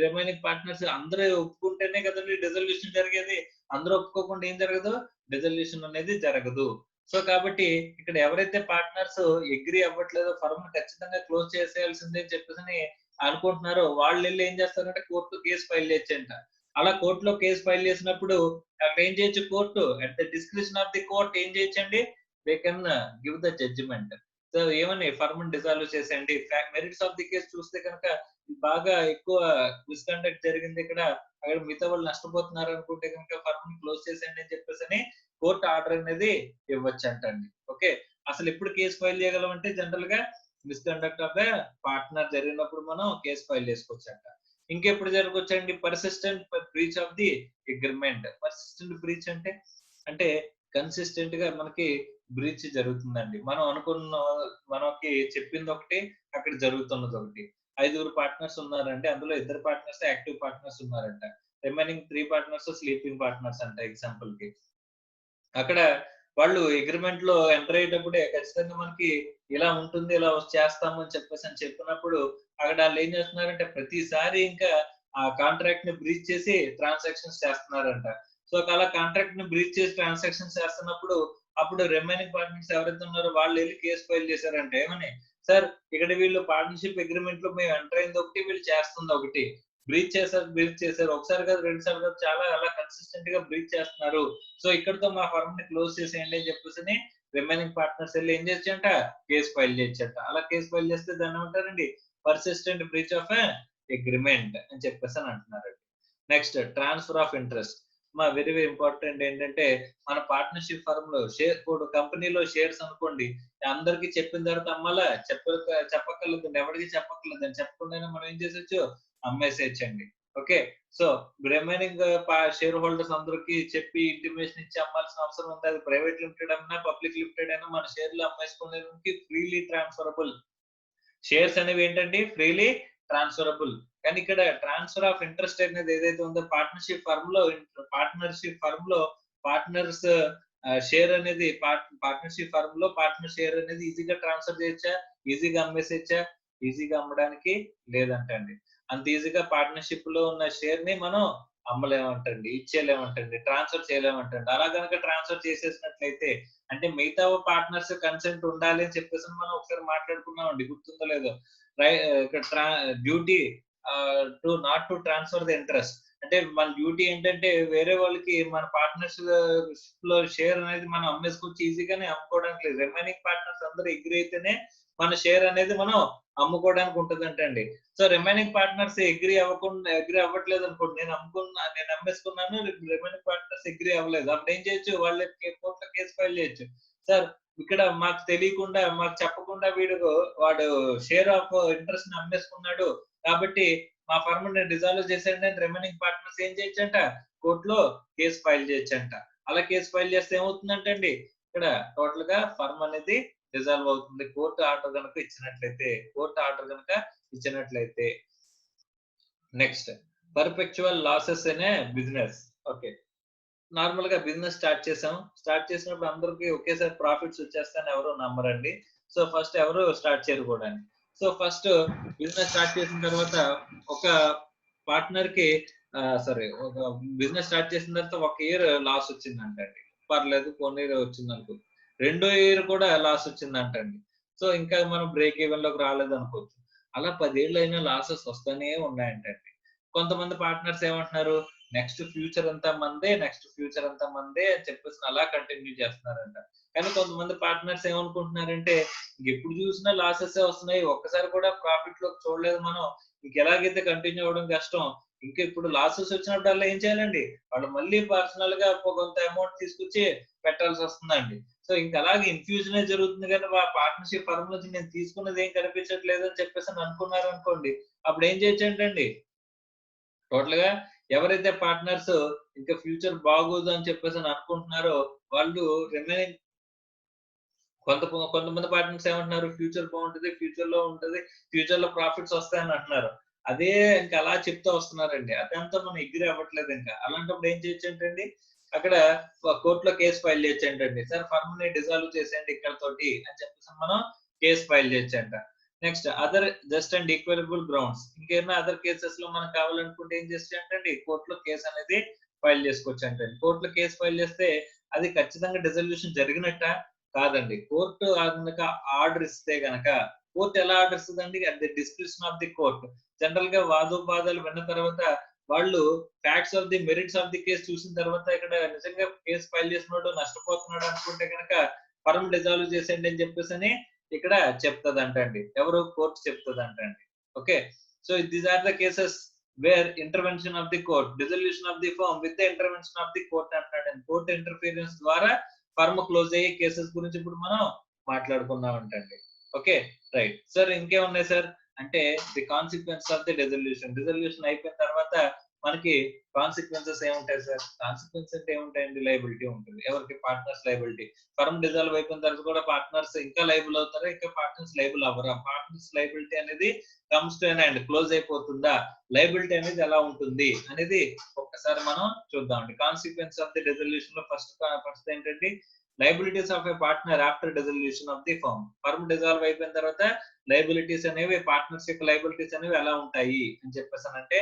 రిమైనింగ్ పార్ట్నర్స్ అందరూ ఒప్పుకుంటేనే కదండి డిజల్యూషన్ జరిగేది. అందరూ ఒప్పుకోకుండా ఏం జరగదు, డిజల్యూషన్ అనేది జరగదు. సో కాబట్టి ఇక్కడ ఎవరైతే పార్ట్నర్స్ అగ్రీ అవ్వట్లేదో ఫర్మ్ ఖచ్చితంగా క్లోజ్ చేసేయాల్సిందే అని చెప్పేసి అనుకుంటున్నారో వాళ్ళు వెళ్ళి ఏం చేస్తారంటే కోర్టులో కేసు ఫైల్ చేయొచ్చంట. అలా కోర్టులో కేసు ఫైల్ చేసినప్పుడు అక్కడ ఏం చేయొచ్చు, court at the description of the court ఏం చేయొచ్చండి, they can give the judgement. So ఏమని ఫర్మ్ డిజాల్వ్ చేసేయండి. మెరిట్స్ ఆఫ్ ది కేసు చూస్తే కనుక బాగా ఎక్కువ మిస్కండక్ట్ జరిగింది ఇక్కడ, అక్కడ మిగతా వాళ్ళు నష్టపోతున్నారు అనుకుంటే కనుక ఫర్మ్ క్లోజ్ చేసేయండి అని చెప్పేసి కోర్టు ఆర్డర్ అనేది ఇవ్వచ్చు అంటండి. ఓకే, అసలు ఎప్పుడు కేసు ఫైల్ చేయగలం అంటే జనరల్ గా మిస్కండక్ట్ ఆఫ్ ద పార్ట్నర్ జరిగినప్పుడు మనం కేసు ఫైల్ చేసుకోవచ్చు అంట. ఇంకెప్పుడు జరగవచ్చండి, persistent breach of the agreement. Persistent breach అంటే కన్సిస్టెంట్ గా మనకి బ్రీచ్ జరుగుతుందండి. మనకి చెప్పింది ఒకటి అక్కడ జరుగుతున్నది ఒకటి. 5 పార్ట్నర్స్ ఉన్నారండి, అందులో 2 పార్ట్నర్స్ యాక్టివ్ పార్ట్నర్స్ ఉన్నారంట, రిమైనింగ్ 3 పార్ట్నర్స్ స్లీపింగ్ పార్ట్నర్స్ అంట. ఎగ్జాంపుల్ కి అక్కడ వాళ్ళు అగ్రిమెంట్ లో ఎంటర్ అయ్యేటప్పుడే ఖచ్చితంగా మనకి ఇలా ఉంటుంది ఇలా చేస్తాము అని చెప్పేసి చెప్పినప్పుడు అక్కడ వాళ్ళు ఏం చేస్తున్నారంటే ప్రతిసారి ఇంకా ఆ కాంట్రాక్ట్ ని బ్రీచ్ చేసి ట్రాన్సాక్షన్స్ చేస్తున్నారంట. సో అలా కాంట్రాక్ట్ ని బ్రీచ్ చేసి ట్రాన్సాక్షన్స్ చేస్తున్నప్పుడు అప్పుడు రిమైనింగ్ పార్ట్నర్స్ ఎవరైతే ఉన్నారో వాళ్ళు వెళ్ళి కేసు ఫైల్ చేశారంట. ఏమని, సార్ ఇక్కడ వీళ్ళు పార్ట్నర్షిప్ అగ్రిమెంట్ లో మేము ఎంటర్ అయింది ఒకటి, వీళ్ళు చేస్తుంది ఒకటి, బ్రీచ్ చేశారు ఒకసారి కాదు రెండు సార్లు కాదు, చాలా అలా కన్సిస్టెంట్ గా బ్రీచ్ చేస్తున్నారు. సో ఇక్కడతో మా ఫర్మ్ ని క్లోజ్ చేసేయండి అని చెప్పేసి రిమైనింగ్ పార్ట్నర్స్ వెళ్ళి ఏం చేయొచ్చంట, కేసు ఫైల్ చేయొచ్చంట. అలా కేసు ఫైల్ చేస్తే దాన్ని ఏమంటారండి, పర్సిస్టెంట్ బ్రీచ్ ఆఫ్ అగ్రిమెంట్ అని చెప్పేసి అని అంటున్నారు. Next transfer of interest. Very very important ఏంటంటే, మన పార్ట్నర్షిప్ ఫర్మ్ లో షేర్ కోడ్ కంపెనీలో షేర్స్ అనుకోండి, అందరికి చెప్పిన తర్వాత అమ్మాలా చెప్పక్కర్లేదు, ఎవరికి చెప్పక్కర్లేదు అని చెప్పకుండానే మనం ఏం చేసొచ్చు, అమ్మేసేయచ్చండి. Okay, so remaining share holders అందరికి చెప్పి ఇంటిమేషన్ ఇచ్చి అమ్మాల్సిన అవసరం ఉంది. అది ప్రైవేట్ లిమిటెడ్ అయినా పబ్లిక్ లిమిటెడ్ అయినా మన షేర్లు అమ్మేసుకోవడానికి ఫ్రీలీ ట్రాన్స్ఫరబుల్. షేర్స్ అనేవి ఏంటండి, ఫ్రీలీ ట్రాన్స్ఫరబుల్. కానీ ఇక్కడ ట్రాన్స్ఫర్ ఆఫ్ ఇంట్రెస్ట్ అనేది ఏదైతే ఉందో పార్ట్నర్షిప్ ఫర్మ్ లో పార్ట్నర్స్ షేర్ అనేది పార్ట్నర్షిప్ ఫర్మ్ లో పార్ట్నర్ షేర్ అనేది ఈజీగా ట్రాన్స్ఫర్ చేయొచ్చా, ఈజీగా అమ్మేసేయచ్చా, ఈజీగా అమ్మడానికి లేదంటండి. అంత ఈజీగా పార్ట్నర్షిప్ లో ఉన్న షేర్ ని మనం అమ్మలేమంటండి, ఇచ్చేయలేమంటండి, ట్రాన్స్ఫర్ చేయలేమంటండి. అలా కనుక ట్రాన్స్ఫర్ చేసేసినట్లయితే, అంటే మిగతా పార్ట్నర్స్ కన్సెంట్ ఉండాలి అని చెప్పేసి మనం ఒకసారి మాట్లాడుకున్నామండి, గుర్తుందో లేదో. ఇక్కడ duty to not to transfer the interest. అంటే మన డ్యూటీ ఏంటంటే వేరే వాళ్ళకి మన పార్ట్నర్స్ లో షేర్ అనేది మనం అమ్మేసుకోవచ్చు, ఈజీగానే అమ్ముకోవడానికి లేదు. రిమైనింగ్ పార్ట్నర్స్ అందరూ ఎగ్రీ అయితేనే మన షేర్ అనేది మనం అమ్ముకోవడానికి ఉంటదంటండి. సో రిమైనింగ్ పార్ట్నర్స్ ఎగ్రీ అవ్వట్లేదు అనుకోండి, నేను అమ్మేసుకున్నాను, రిమైనింగ్ పార్ట్నర్స్ ఎగ్రీ అవ్వలేదు, అప్పుడు ఏం చేయొచ్చు, వాళ్ళ కోర్టులో కేసు ఫైల్ చేయొచ్చు. సార్ ఇక్కడ మాకు తెలియకుండా, మాకు చెప్పకుండా వాడు షేర్ ఆఫ్ ఇంట్రెస్ట్ ని అమ్మేసుకున్నాడు కాబట్టి మా ఫర్మ్ ని డిజాల్వ్ చేసేయండి అని రిమైనింగ్ పార్ట్నర్స్ ఏం చేయొచ్చంట, కోర్టులో కేసు ఫైల్ చేయొచ్చంట. అలా కేసు ఫైల్ చేస్తే ఏమవుతుందంటే అండి, ఇక్కడ టోటల్ గా ఫర్మ్ అనేది డిజాల్వ్ అవుతుంది, కోర్టు ఆర్డర్ కనుక ఇచ్చినట్లయితే. నెక్స్ట్ పర్పెక్చువల్ లాసెస్ అనే బిజినెస్. ఓకే, నార్మల్ గా బిజినెస్ స్టార్ట్ చేసినప్పుడు అందరికి ఒకేసారి ప్రాఫిట్స్ వచ్చేస్తాయని ఎవరు నమ్మరండి. సో ఫస్ట్ ఎవరు స్టార్ట్ చేయరు కూడా. సో ఫస్ట్ బిజినెస్ స్టార్ట్ చేసిన తర్వాత ఒక పార్ట్నర్ కి ఒక బిజినెస్ స్టార్ట్ చేసిన తర్వాత ఒక ఇయర్ లాస్ వచ్చిందంటండి, పర్లేదు పోనీ వచ్చింది అనుకో, రెండో ఇయర్ కూడా లాస్ వచ్చిందంటండి. సో ఇంకా మనం బ్రేక్ ఈవెన్ లోకి రాలేదు అనుకోవచ్చు. అలా 10 ఏళ్ళు అయినా లాసెస్ వస్తూనే ఉన్నాయంటండి. కొంతమంది పార్ట్నర్స్ ఏమంటున్నారు, నెక్స్ట్ ఫ్యూచర్ అంతా మందే అని చెప్పేసి అలా కంటిన్యూ చేస్తున్నారంట. కానీ కొంతమంది పార్ట్నర్స్ ఏమనుకుంటున్నారంటే, ఎప్పుడు చూసినా లాసెస్ వస్తున్నాయి, ఒక్కసారి కూడా ప్రాఫిట్ లోకి చూడలేదు మనం, ఇంకెలాగైతే కంటిన్యూ అవ్వడం కష్టం, ఇంకా ఇప్పుడు లాసెస్ వచ్చినప్పుడల్లా ఏం చేయాలండి, వాళ్ళు మళ్ళీ పర్సనల్ గా కొంత అమౌంట్ తీసుకొచ్చి పెట్టాల్సి వస్తుందండి. సో ఇంకా అలాగే ఇన్ఫ్యూజన్ జరుగుతుంది, కానీ పార్ట్నర్షిప్ ఫర్మ్ నుంచి నేను తీసుకున్నది ఏం కనిపించట్లేదు అని చెప్పేసి అనుకున్నారు అనుకోండి, అప్పుడు ఏం చేయొచ్చంటండి, టోటల్ గా ఎవరైతే పార్ట్నర్స్ ఇంకా ఫ్యూచర్ బాగోదు అని చెప్పేసి అనుకుంటున్నారో వాళ్ళు రిమైనింగ్ కొంతమంది పార్ట్నర్స్ ఏమంటున్నారు, ఫ్యూచర్ బాగుంటది, ఫ్యూచర్ లో ప్రాఫిట్స్ వస్తాయని అంటున్నారు. అదే ఇంకా అలా చెప్తూ వస్తున్నారండి, అదంతా మనం ఎగ్రీ అవ్వట్లేదు. ఇంకా అలాంటప్పుడు ఏం చేయొచ్చు అంటే అక్కడ కోర్టులో కేసు ఫైల్ చేయొచ్చు ఏంటండి, సార్ ఫర్మ్ ని డిజాల్వ్ చేసేయండి ఇక్కడ తోటి అని చెప్పేసి మనం కేసు ఫైల్ చేయొచ్చంట. Next other just and equitable grounds. ఇంకేమైనా అదర్ కేసెస్ లో మనకు కావాలనుకుంటే ఏం చేస్తే కోర్టులో కేసు అనేది ఫైల్ చేసుకోవచ్చు అంటండి. కోర్టులో కేసు ఫైల్ చేస్తే అది ఖచ్చితంగా డిజల్యూషన్ జరిగినట్ట కాదండి. కోర్టు కనుక ఆర్డర్ ఇస్తే గనక, కోర్టు ఎలా ఆర్డర్ ఇస్తుందండి, at the description of the court. General గా వాదోపాదాలు విన్న తర్వాత వాళ్ళు facts of the merits of the case చూసిన తర్వాత ఇక్కడ నిజంగా కేసు ఫైల్ చేసినోడు నష్టపోతున్నాడు అనుకుంటే కనుక ఫర్మ్ డిజాల్వ్ చేసేయండి అని చెప్పేసి ఇక్కడ చెప్తదంటండి, ఎవరు, కోర్టు చెప్తదంటండి. Okay, so these are the cases where intervention of the court, dissolution of the firm with the intervention of the court అంటాడండి. కోర్ట్ ఇంటర్ఫీరెన్స్ ద్వారా ఫర్మ్ క్లోజ్ అయ్యే కేసెస్ గురించి ఇప్పుడు మనం మాట్లాడుకున్నాం అంటండి. ఓకే రైట్ సార్, ఇంకేమున్నాయి సార్ అంటే the consequence of the dissolution అయిపోయిన తర్వాత మనకి కాన్సిక్వెన్సెస్ ఏముంటాయి సార్, కాన్సిక్వెన్స్ అంటే ఏముంటాయండి, లైబిలిటీ ఉంటుంది, ఎవరికి, పార్ట్నర్స్ లైబిలిటీ. ఫర్మ్ డిజాల్వ్ అయిపోయిన తర్వాత కూడా పార్ట్నర్స్ ఇంకా లైబుల్ అవుతారా, ఇంకా పార్ట్నర్స్ లైబుల్ అవ్వరా, పార్ట్నర్స్ లైబిలిటీ అనేది comes to an end, close అయిపోతుందా, లైబిలిటీ అనేది ఎలా ఉంటుంది అనేది ఒక్కసారి మనం చూద్దామండి. కాన్సిక్వెన్స్ ఆఫ్ ది డిజల్యూషన్ లో ఫస్ట్ ఏంటంటే liabilities of a partner after dissolution of the firm. Firm dissolve అయిపోయిన తర్వాత లైబిలిటీస్ అనేవి, పార్ట్నర్స్ యొక్క లైబిలిటీస్ అనేవి ఎలా ఉంటాయి అని చెప్పేసానంటే,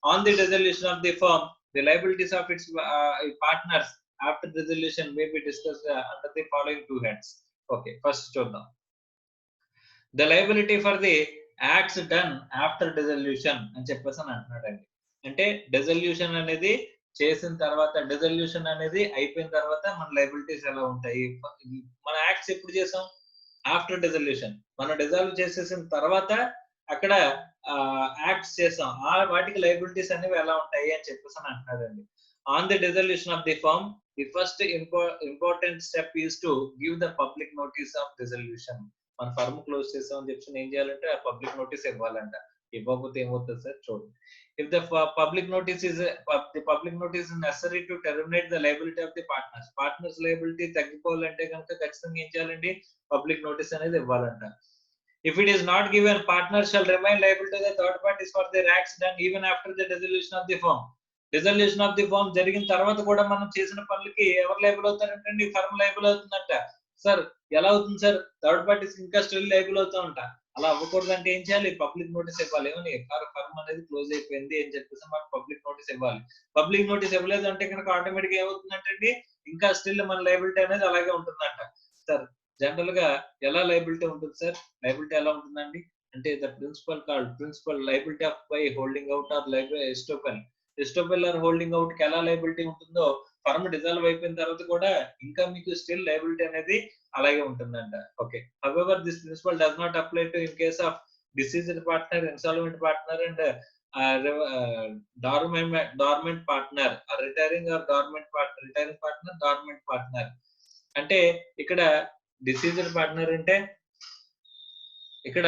On the dissolution of the firm, the liabilities of its partners after dissolution may be discussed under the following two heads. Okay, first చూద్దాం. The liability for the acts done after dissolution అని చెప్పేసి అని అంటున్నాడండి. అంటే dissolution అనేది చేసిన తర్వాత, dissolution అనేది అయిపోయిన తర్వాత మన లైబిలిటీస్ ఎలా ఉంటాయి? మన యాక్ట్స్ ఎప్పుడు చేసాం? After dissolution. మనం డిజాల్వ్ చేసేసిన తర్వాత అక్కడ యాక్ట్స్ చేసాం. ఆ వాటికి లైబిలిటీస్ అనేవి ఎలా ఉంటాయి అని చెప్పేసి అని అంటున్నాడండి. On the dissolution of the firm, the first important step is to give the public notice of dissolution. మన ఫర్మ్ క్లోజ్ చేసాం అని చెప్పి ఏం చేయాలంటే ఆ పబ్లిక్ నోటీస్ ఇవ్వాలంట. ఇవ్వకపోతే ఏమవుతుంది సార్ చూడండి. If the public notice is necessary to terminate the liability of the partners. Partners liability తగ్గిపోవాలంటే కనుక ఖచ్చితంగా ఏం చేయాలండి? పబ్లిక్ నోటీస్ అనేది ఇవ్వాలంట. If it is not given, partners shall remain liable to the third parties for their acts done even after the dissolution of the firm. Dissolution of the firm జరిగిన తర్వాత కూడా మనం చేసిన పనులకి ఎవరు లైబుల్ అవుతారంటే ఫర్మ్ లైబుల్ అవుతుందంట. Sir ఎలా అవుతుంది సార్? థర్డ్ పార్టీస్ ఇంకా స్టిల్ లైబుల్ అవుతామంట. అలా అవ్వకూడదంటే ఏం చేయాలి? పబ్లిక్ నోటీస్ ఇవ్వాలి. ఏమని ఫర్మ్ అనేది క్లోజ్ అయిపోయింది అని చెప్పేసి మనకు పబ్లిక్ నోటీస్ ఇవ్వాలి. పబ్లిక్ నోటీస్ ఇవ్వలేదు అంటే కనుక ఆటోమేటిక్ ఏమవుతుందంటే ఇంకా స్టిల్ మన లైబిలిటీ అనేది అలాగే ఉంటుందంట. సార్ జనరల్ గా ఎలా లైబిలిటీ ఉంటుంది సార్? లైబిలిటీ ఎలా ఉంటుందండి అంటే the principle liability of by holding out or estoppel or holding out కి ఎలా లైబిలిటీ ఉంటుందో ఫర్మ్ డిజాల్వ్ అయిపోయిన తర్వాత కూడా ఇంకా మీకు స్టిల్ లైబిలిటీ అనేది అలాగే ఉంటుందంట. Okay, however this principle does not apply to in case of deceased partner, insolvent partner and dormant partner, retiring partner. అంటే ఇక్కడ డిసీజ్డ్ పార్ట్నర్ అంటే ఇక్కడ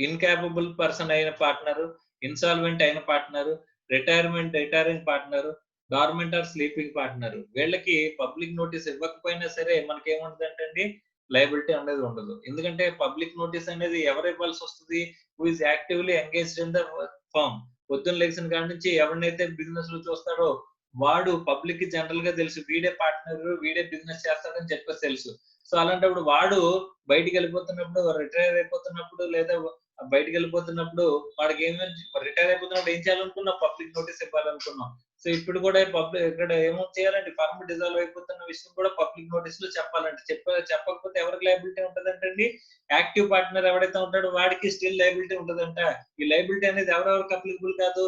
ఇన్కాపబుల్ పర్సన్ అయిన పార్ట్నర్, ఇన్సాల్వెంట్ అయిన partner, retiring partner, dormant or sleeping partner. వీళ్ళకి public notice ఇవ్వకపోయినా సరే మనకేముంటుందంటే liability అనేది ఉండదు. ఎందుకంటే పబ్లిక్ నోటీస్ అనేది ఎవరు ఇవ్వాల్సి వస్తుంది? Who is actively engaged in the firm. పొద్దున్న లేచిన కాడి నుంచి ఎవరినైతే బిజినెస్ లో చూస్తాడో వాడు పబ్లిక్ కి జనరల్ గా తెలుసు వీడే పార్ట్నర్, వీడే బిజినెస్ చేస్తాడని చెప్పేసి తెలుసు. సో అలాంటప్పుడు వాడు బయటికి వెళ్ళిపోతున్నప్పుడు, రిటైర్ అయిపోతున్నప్పుడు లేదా బయటికి వెళ్ళిపోతున్నప్పుడు వాడికి రిటైర్ అయిపోతున్నప్పుడు ఏం చేయాలనుకున్నాం? పబ్లిక్ నోటీస్ ఇవ్వాలనుకున్నాం. సో ఇప్పుడు కూడా ఇక్కడ ఏమో చేయాలంటే ఫర్మ్ డిజాల్వ్ అయిపోతున్న విషయం కూడా పబ్లిక్ నోటీస్ లో చెప్పాలంటే చెప్పకపోతే ఎవరికి లైబిలిటీ ఉంటదంటే యాక్టివ్ పార్ట్నర్ ఎవరైతే ఉంటాడో వాడికి స్టిల్ లైబిలిటీ ఉంటదంట. ఈ లైబిలిటీ అనేది ఎవరెవరికి అప్లికబుల్ కాదు?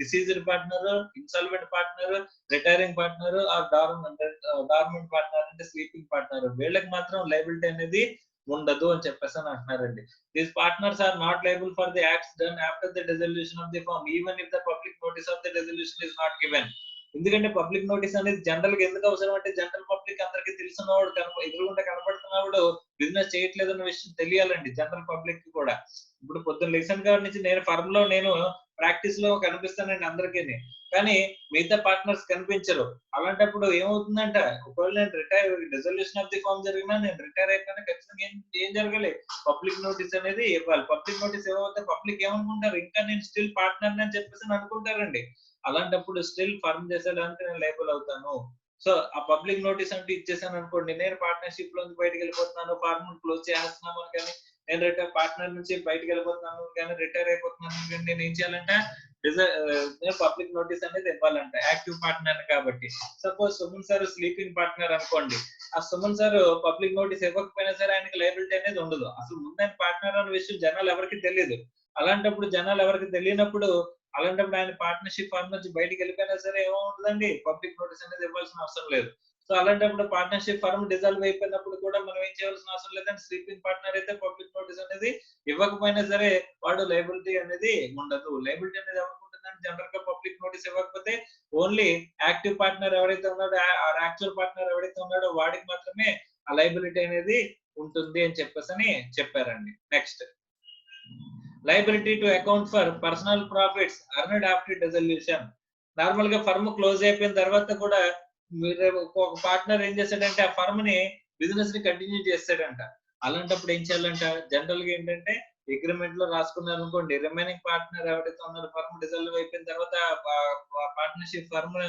Deceased partner, insolvent partner, retiring partner, dormant partner అంటే స్లీపింగ్ పార్ట్నర్. వీళ్ళకి మాత్రం లైబిలిటీ అనేది ఉండదు అని చెప్పేసి అని అంటున్నారండి. These partners are not liable for the acts done after the dissolution of the firm, even if the public notice of the dissolution is not given. ఎందుకంటే పబ్లిక్ నోటీస్ అనేది జనరల్ గా ఎందుకు అవసరం అంటే జనరల్ పబ్లిక్ అందరికి తెలిసినవాడు ఎదురుగుండా కనపడుతున్నవాడు business చేయట్లేదన్న విషయం తెలియాలండి జనరల్ పబ్లిక్ కూడా. ఇప్పుడు పొద్దున్న లెసన్ గారి నుంచి నేను ఫర్మ్ లో నేను ప్రాక్టీస్ లో కనిపిస్తానండి అందరికీ, కానీ మిగతా పార్ట్నర్స్ కనిపించరు. అలాంటప్పుడు ఏమవుతుందంట, ఒకవేళ నేను డిసల్యూషన్ ఆఫ్ ది ఫార్మ్ జరిగినా నేను రిటైర్ అయిపోయినా ఖచ్చితంగా ఏం జరగాలి? పబ్లిక్ నోటీస్ అనేది ఇవ్వాలి. పబ్లిక్ నోటీస్ ఇవ్వకపోతే పబ్లిక్ ఏమనుకుంటారు? ఇంకా నేను స్టిల్ పార్ట్నర్ అని చెప్పేసి అనుకుంటారండి. అలాంటప్పుడు స్టిల్ ఫర్మ్ చేసేదానికి నేను లైబుల్ అవుతాను. సో ఆ పబ్లిక్ నోటీస్ అంటే ఇచ్చేసాను అనుకోండి, నేను పార్ట్నర్షిప్ లో బయటకు వెళ్ళిపోతున్నాను, ఫార్మ్ క్లోజ్ చేస్తున్నాను కానీ నేను పార్ట్నర్ నుంచి బయటకు వెళ్ళిపోతున్నాను కానీ రిటైర్ అయిపోతున్నాను కానీ నేను ఏం చేయాలంటే పబ్లిక్ నోటీస్ అనేది ఇవ్వాలంట యాక్టివ్ పార్ట్నర్ కాబట్టి. Suppose Suman sir sleeping partner అనుకోండి, ఆ సుమన్ సార్ పబ్లిక్ నోటీస్ ఇవ్వకపోయినా సరే ఆయనకి లైబిలిటీ అనేది ఉండదు. అసలు ముందే పార్ట్నర్ అనే విషయం జనాలు ఎవరికి తెలియదు. అలాంటప్పుడు జనాలు ఎవరికి తెలియనప్పుడు అలాంటప్పుడు ఆయన పార్ట్నర్షిప్ ఫార్మ్ నుంచి బయటకు వెళ్ళిపోయినా సరే ఏమవుతుందండి? పబ్లిక్ నోటీస్ అనేది ఇవ్వాల్సిన అవసరం లేదు. సో అలాంటప్పుడు పార్ట్నర్షిప్ ఫర్మ్ డిజాల్వ్ అయిపోయినప్పుడు కూడా మనం ఏం చేయాల్సిన అవసరం లేదంటే స్లీపింగ్ పార్ట్నర్ అయితే పబ్లిక్ నోటీస్ అనేది ఇవ్వకపోయినా సరే వాడు లైబిలిటీ అనేది ఉండదు. లైబిలిటీ అనేది ఎవరికి ఉంటుందంటే జనరల్ గా పబ్లిక్ నోటీస్ ఇవ్వకపోతే ఓన్లీ యాక్టివ్ పార్ట్నర్ ఎవరైతే ఉన్నాడో యాక్చువల్ పార్ట్నర్ ఎవరైతే ఉన్నాడో వాడికి మాత్రమే ఆ లైబిలిటీ అనేది ఉంటుంది అని చెప్పేసి చెప్పారండి. Next, liability to account for personal profits earned after dissolution. Normal గా ఫర్మ్ క్లోజ్ అయిపోయిన తర్వాత కూడా ఒక పార్ట్నర్ ఏం చేస్తాడంటే ఆ ఫర్మ్ ని బిజినెస్ ని కంటిన్యూ చేస్తాడంట. అలాంటప్పుడు ఏం చేయాలంట? జనరల్ గా ఏంటంటే అగ్రిమెంట్ లో రాసుకున్నారు అనుకోండి, రిమైనింగ్ పార్ట్నర్ ఎవరైతే ఉన్నారో ఫర్మ్ డిజాల్వ్ అయిపోయిన తర్వాత పార్ట్నర్షిప్ ఫర్మ్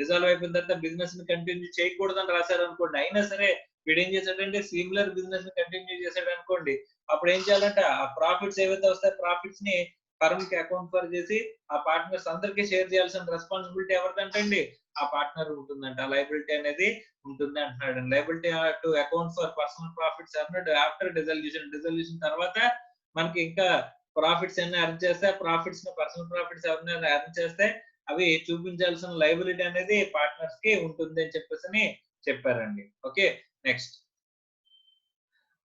డిజాల్వ్ అయిపోయిన తర్వాత బిజినెస్ ని కంటిన్యూ చేయకూడదని రాశారు అనుకోండి, అయినా సరే వీడు ఏం చేశాడంటే సిమిలర్ బిజినెస్ ని కంటిన్యూ చేశాడు అనుకోండి, అప్పుడు ఏం చేయాలంటే ఆ ప్రాఫిట్స్ ఏవైతే వస్తాయో ప్రాఫిట్స్ ని ఫర్మ్ కి అకౌంట్ ఫర్ చేసి ఆ పార్ట్నర్స్ అందరికీ షేర్ చేయాల్సిన రెస్పాన్సిబిలిటీ ఎవరిదంటండి, ఆ పార్ట్నర్ ఉంటుందంట. లయబిలిటీ అనేది ఉంటుంది అంటున్నాడు. Liability to account for personal profits earned after dissolution తర్వాత మనకి ఇంకా ప్రాఫిట్స్ అన్ని అర్న్ చేస్తే ప్రాఫిట్స్ పర్సనల్ ప్రాఫిట్స్ ఎవరైనా అర్న్ చేస్తే అవి చూపించాల్సిన లయబిలిటీ అనేది పార్ట్నర్స్ కి ఉంటుంది అని చెప్పేసి చెప్పారండి. Okay, next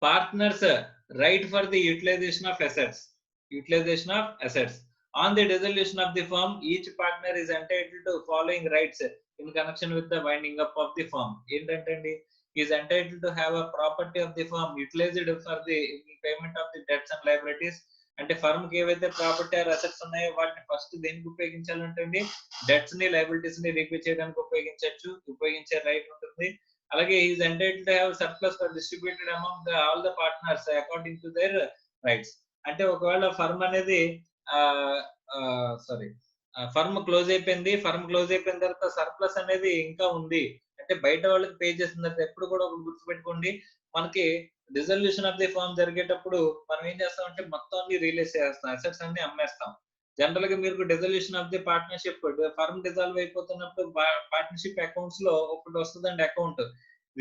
partners right for the utilization of assets on the dissolution of the firm. Each partner is entitled to following rights in connection with the winding up of the firm. Entandi is entitled to have a property of the firm utilized for the payment of the debts and liabilities. అంటే firm కి ఏవైతే property or assets ఉన్నాయో వాటిని first దేనికి ఉపయోగించాలంటండి, debts ని liabilities ని repay చేయడానికి ఉపయోగించే రైట్ ఉంటుంది. అలాగే is entitled to have surplus for distributed among all the partners according to their rights. అంటే ఒకవేళ ఫర్మ్ అనేది ఫర్మ్ క్లోజ్ అయిపోయిన తర్వాత సర్ప్లస్ అనేది ఇంకా ఉంది అంటే బయట వాళ్ళకి పే చేసిన తర్వాత ఎప్పుడు కూడా ఒకటి గుర్తుపెట్టుకోండి, మనకి డిజల్యూషన్ ఆఫ్ ది ఫర్మ్ జరిగేటప్పుడు మనం ఏం చేస్తామంటే మొత్తం అన్ని రిలీజ్ చేస్తాం, అసెట్స్ అన్ని అమ్మేస్తాం. జనరల్ గా మీకు dissolution of the partnership firm dissolve అయిపోతున్నప్పుడు పార్ట్నర్షిప్ అకౌంట్స్ లో ఒకటి వస్తుందండి, అకౌంట్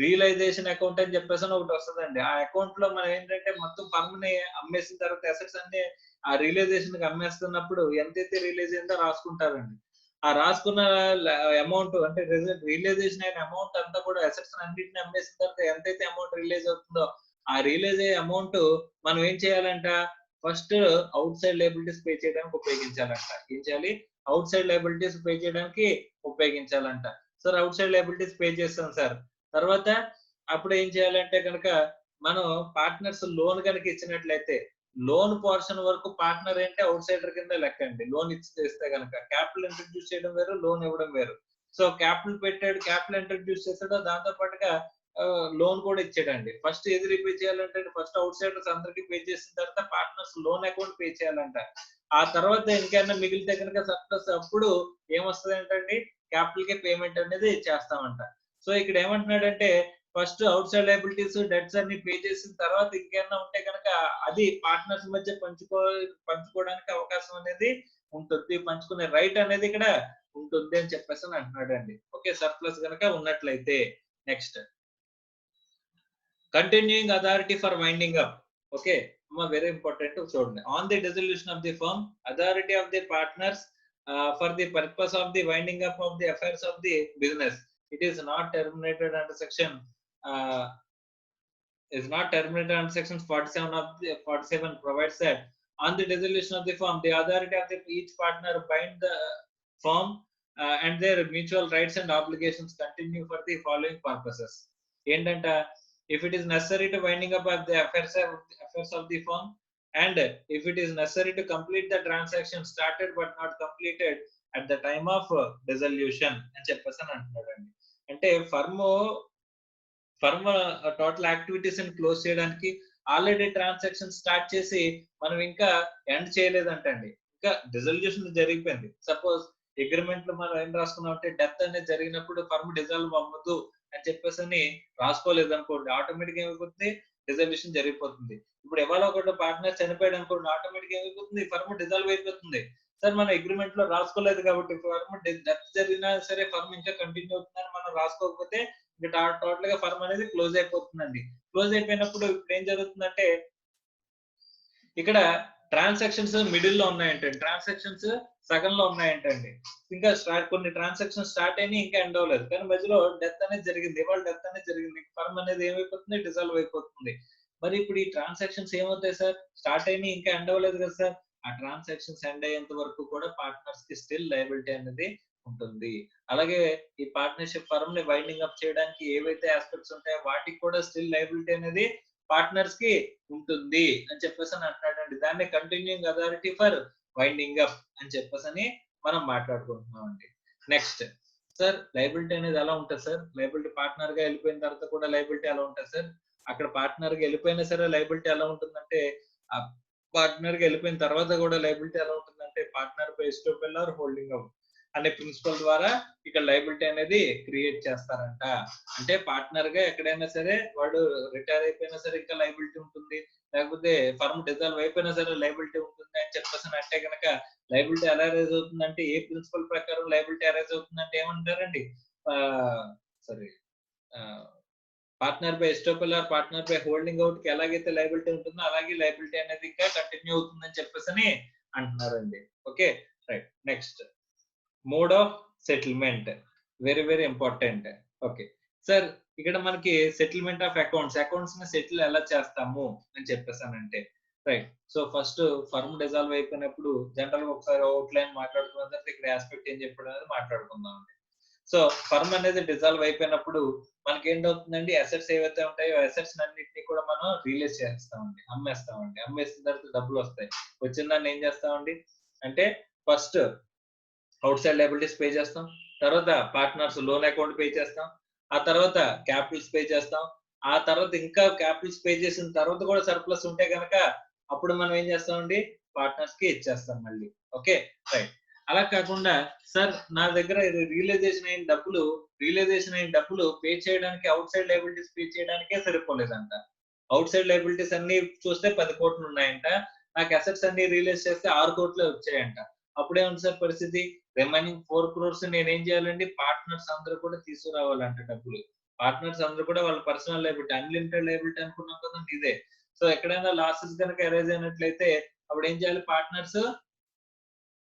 రియలైజేషన్ అకౌంట్ అని చెప్పేసి ఒకటి వస్తుందండి. ఆ అకౌంట్ లో మనం ఏంటంటే మొత్తం ఫర్మ్ ని అమ్మేసిన తర్వాత అసెట్స్ అన్ని ఆ రియలైజేషన్ కి అమ్మేస్తున్నప్పుడు ఎంతైతే రిలీజ్ అయిందో రాసుకుంటారండి. ఆ రాసుకున్న అమౌంట్ అంటే రియలైజేషన్ అయిన అమౌంట్ అంతా కూడా అసెట్స్ అన్నింటిని అమ్మేసిన తర్వాత ఎంతైతే అమౌంట్ రిలీజ్ అవుతుందో ఆ రిలీజ్ అయ్యే అమౌంట్ మనం ఏం చేయాలంట, first outside liabilities pay చేయడానికి ఉపయోగించాలంట. ఏం చేయాలి, అవుట్ సైడ్ లయబిలిటీస్ పే చేయడానికి ఉపయోగించాలంట. Sir out side liabilities pay చేస్తాం సార్, తర్వాత అప్పుడు ఏం చేయాలంటే కనుక మనం పార్ట్నర్స్ లోన్ కనుక ఇచ్చినట్లయితే లోన్ పోర్షన్ వరకు పార్ట్నర్ అంటే అవుట్ సైడర్ కింద లెక్క అండి. లోన్ ఇస్తే కనుక క్యాపిటల్ ఇంట్రడ్యూస్ చేయడం వేరు, లోన్ ఇవ్వడం వేరు. సో క్యాపిటల్ పెట్టాడు, క్యాపిటల్ ఇంట్రడ్యూస్ చేస్తాడు, దాంతో పాటుగా లోన్ కూడా ఇచ్చాడండి. ఫస్ట్ ఏది రీపే చేయాలంటే ఫస్ట్ అవుట్ సైడర్స్ అందరికి పే చేసిన తర్వాత పార్ట్నర్స్ లోన్ అకౌంట్ పే చేయాలంట. ఆ తర్వాత ఇంకైనా మిగిలితే కనుక సర్ప్లస్ అప్పుడు ఏమొస్తుంది ఏంటండి, క్యాపిటల్ కి పేమెంట్ అనేది చేస్తామంట. సో ఇక్కడ ఏమంటున్నాడంటే first outside liabilities debts అన్ని పే చేసిన తర్వాత ఇంకేమన్నా ఉంటే కనుక అది పార్ట్నర్స్ మధ్య పంచుకోవడానికి అవకాశం అనేది ఉంటుంది, పంచుకునే రైట్ అనేది ఇక్కడ ఉంటుంది అని చెప్పేసి అంటున్నాడు అండి. ఓకే, సర్ప్లస్ కనుక ఉన్నట్లయితే. Next continuing authority for winding up. Okay, very important చూడండి. On the dissolution of the firm authority of the partners for the purpose of the winding up of the affairs of the business it is not terminated under section 47 provides that on the dissolution of the firm the authority of each partner bind the firm and their mutual rights and obligations continue for the following purposes. Endanta if it is necessary to winding up of the affairs of the firm and if it is necessary to complete the transaction started but not completed at the time of dissolution అని చెప్పేసి అంటున్నాడండి. అంటే firm total activities ని close చేయడానికి already transaction start చేసి మనం ఇంకా end చేయలేదంటండి, ఇంకా డిజల్యూషన్ జరిగిపోయింది. సపోజ్ అగ్రిమెంట్ లో మనం ఏం రాసుకున్నాం అంటే డెత్ అనేది జరిగినప్పుడు ఫర్మ్ డిజాల్వ్ అవ్వదు అని చెప్పేసి రాసుకోలేదు అనుకోండి, ఆటోమేటిక్ ఏమైపోతుంది, డిజల్యూషన్ జరిగిపోతుంది. ఇప్పుడు ఎవరో ఒకటి పార్ట్నర్ చనిపోయాడు అనుకోండి, ఆటోమేటిక్ ఏమైపోతుంది, ఫర్మ్ డిజాల్వ్ అయిపోతుంది. సార్ మన అగ్రిమెంట్ లో రాసుకోలేదు కాబట్టి ఫర్మ్ డెత్ జరిగినా సరే ఫర్మ్ ఇంకా కంటిన్యూ అవుతుందని మనం రాసుకోకపోతే ఇంకా టోటల్ గా ఫర్మ్ అనేది క్లోజ్ అయిపోతుందండి. క్లోజ్ అయిపోయినప్పుడు ఇప్పుడు ఏం జరుగుతుందంటే ఇక్కడ ట్రాన్సాక్షన్స్ మిడిల్ లో ఉన్నాయంటండి, ట్రాన్సాక్షన్స్ సగంలో ఉన్నాయంటండి. ఇంకా కొన్ని ట్రాన్సాక్షన్ స్టార్ట్ అయినా ఇంకా ఎండ్ అవ్వలేదు, కానీ మధ్యలో డెత్ అనేది జరిగింది, ఇవాళ డెత్ అనేది జరిగింది, ఫర్మ్ అనేది ఏమైపోతుంది, డిజాల్వ్ అయిపోతుంది. మరి ఇప్పుడు ఈ ట్రాన్సాక్షన్స్ ఏమవుతాయి సార్, స్టార్ట్ అయినా ఇంకా ఎండ్ అవ్వలేదు కదా సార్, ఆ ట్రాన్సాక్షన్స్ ఎండ్ అయ్యేంత వరకు కూడా పార్ట్నర్స్ కి స్టిల్ లయబిలిటీ అనేది ఉంటుంది. అలాగే ఈ పార్ట్నర్షిప్ ఫర్మ్ ని వైండింగ్ అప్ చేయడానికి ఏవైతే ఆస్పెక్ట్స్ ఉంటాయో వాటికి కూడా స్టిల్ లయబిలిటీ అనేది పార్ట్నర్స్ కి ఉంటుంది అని చెప్పేసి అంటున్నాడండి. దాన్ని continuing authority for winding up అని చెప్పేసి మనం మాట్లాడుకుంటున్నాం అండి. నెక్స్ట్ సార్ లయబిలిటీ అనేది ఎలా ఉంటుంది సార్, లయబిలిటీ పార్ట్నర్ గా వెళ్ళిపోయిన తర్వాత కూడా లయబిలిటీ ఎలా ఉంటుంది సార్, అక్కడ పార్ట్నర్ గా వెళ్ళిపోయినా సరే లయబిలిటీ ఎలా ఉంటుందంటే పార్ట్నర్ గా వెళ్ళిపోయిన తర్వాత కూడా లయబిలిటీ ఎలా ఉంటుందంటే పార్ట్నర్ పై ఎస్టోపెల్ ఆర్ హోల్డింగ్ అవుట్ అనే ప్రిన్సిపల్ ద్వారా ఇక్కడ లయబిలిటీ అనేది క్రియేట్ చేస్తారంట. అంటే పార్ట్నర్ గా ఎక్కడైనా సరే వాడు రిటైర్ అయిపోయినా సరే ఇంకా లయబిలిటీ ఉంటుంది, లేకపోతే ఫర్మ్ డిజాల్వ్ అయిపోయినా సరే లయబిలిటీ ఉంటుంది అని చెప్పేసి అంటే కనుక లైబిలిటీ ఎలా అరైజ్ అవుతుందంటే ఏ ప్రిన్సిపల్ ప్రకారం లైబిలిటీ అరైజ్ అవుతుందంటే ఏమంటారండి sorry partner by estoppel or partner by holding out కి ఎలాగైతే లైబిలిటీ ఉంటుందో అలాగే లైబిలిటీ అనేది ఇంకా కంటిన్యూ అవుతుందని చెప్పేసి అంటున్నారండి. Okay right. Next mode of settlement very very important. Okay sir ఇక్కడ మనకి సెటిల్మెంట్ ఆఫ్ అకౌంట్స్ ని సెటిల్ ఎలా చేస్తాము అని చెప్పేసానంటే right. So first firm dissolve అయిపోయినప్పుడు జనరల్ గా ఒకసారి అవుట్లైన్ మాట్లాడుకున్న తర్వాత ఇక్కడ ఆస్పెక్ట్ ఏం చెప్పడం అనేది మాట్లాడుకుందాం అండి. సో ఫర్మ్ అనేది డిజాల్వ్ అయిపోయినప్పుడు మనకి ఏంటవుతుందండి, అసెట్స్ ఏవైతే ఉంటాయో అసెట్స్ అన్నింటినీ కూడా మనం రిలీజ్ చేస్తామండి, అమ్మేస్తామండి. అమ్మేసిన తర్వాత డబ్బులు వస్తాయి. వచ్చిన దాన్ని ఏం చేస్తామండి అంటే first outside liabilities pay చేస్తాం, తర్వాత పార్ట్నర్స్ లోన్ అకౌంట్ పే చేస్తాం, ఆ తర్వాత క్యాపిటల్స్ పే చేస్తాం, ఆ తర్వాత ఇంకా క్యాపిటల్స్ పే చేసిన తర్వాత కూడా సర్ప్లస్ ఉంటే కనుక అప్పుడు మనం ఏం చేస్తామండి పార్ట్నర్స్ కి ఇచ్చేస్తాం మళ్ళీ. Okay right. అలా కాకుండా సార్ నా దగ్గర రియలైజేషన్ అయిన డబ్బులు పే చేయడానికి అవుట్ సైడ్ లయబిలిటీస్ పే చేయడానికే సరిపోలేదంట. అవుట్ సైడ్ లయబిలిటీస్ అన్ని చూస్తే 10 కోట్లు ఉన్నాయంట, నాకు అసెట్స్ అన్ని రియలైజ్ చేస్తే 6 కోట్లే వచ్చాయంట. అప్పుడేముంది సార్ పరిస్థితి, రిమైనింగ్ 4 crores నేనేం చేయాలండి, పార్ట్నర్స్ అందరూ కూడా తీసుకురావాలంట డబ్బులు. పార్ట్నర్స్ అందరూ కూడా వాళ్ళ పర్సనల్ లయబిలిటీ, అన్లిమిటెడ్ లయబిలిటీ అనుకున్నాం కదండి ఇదే. సో ఎక్కడైనా లాసెస్ కనుక అరైజ్ అయినట్లయితే అప్పుడు ఏం చేయాలి, partners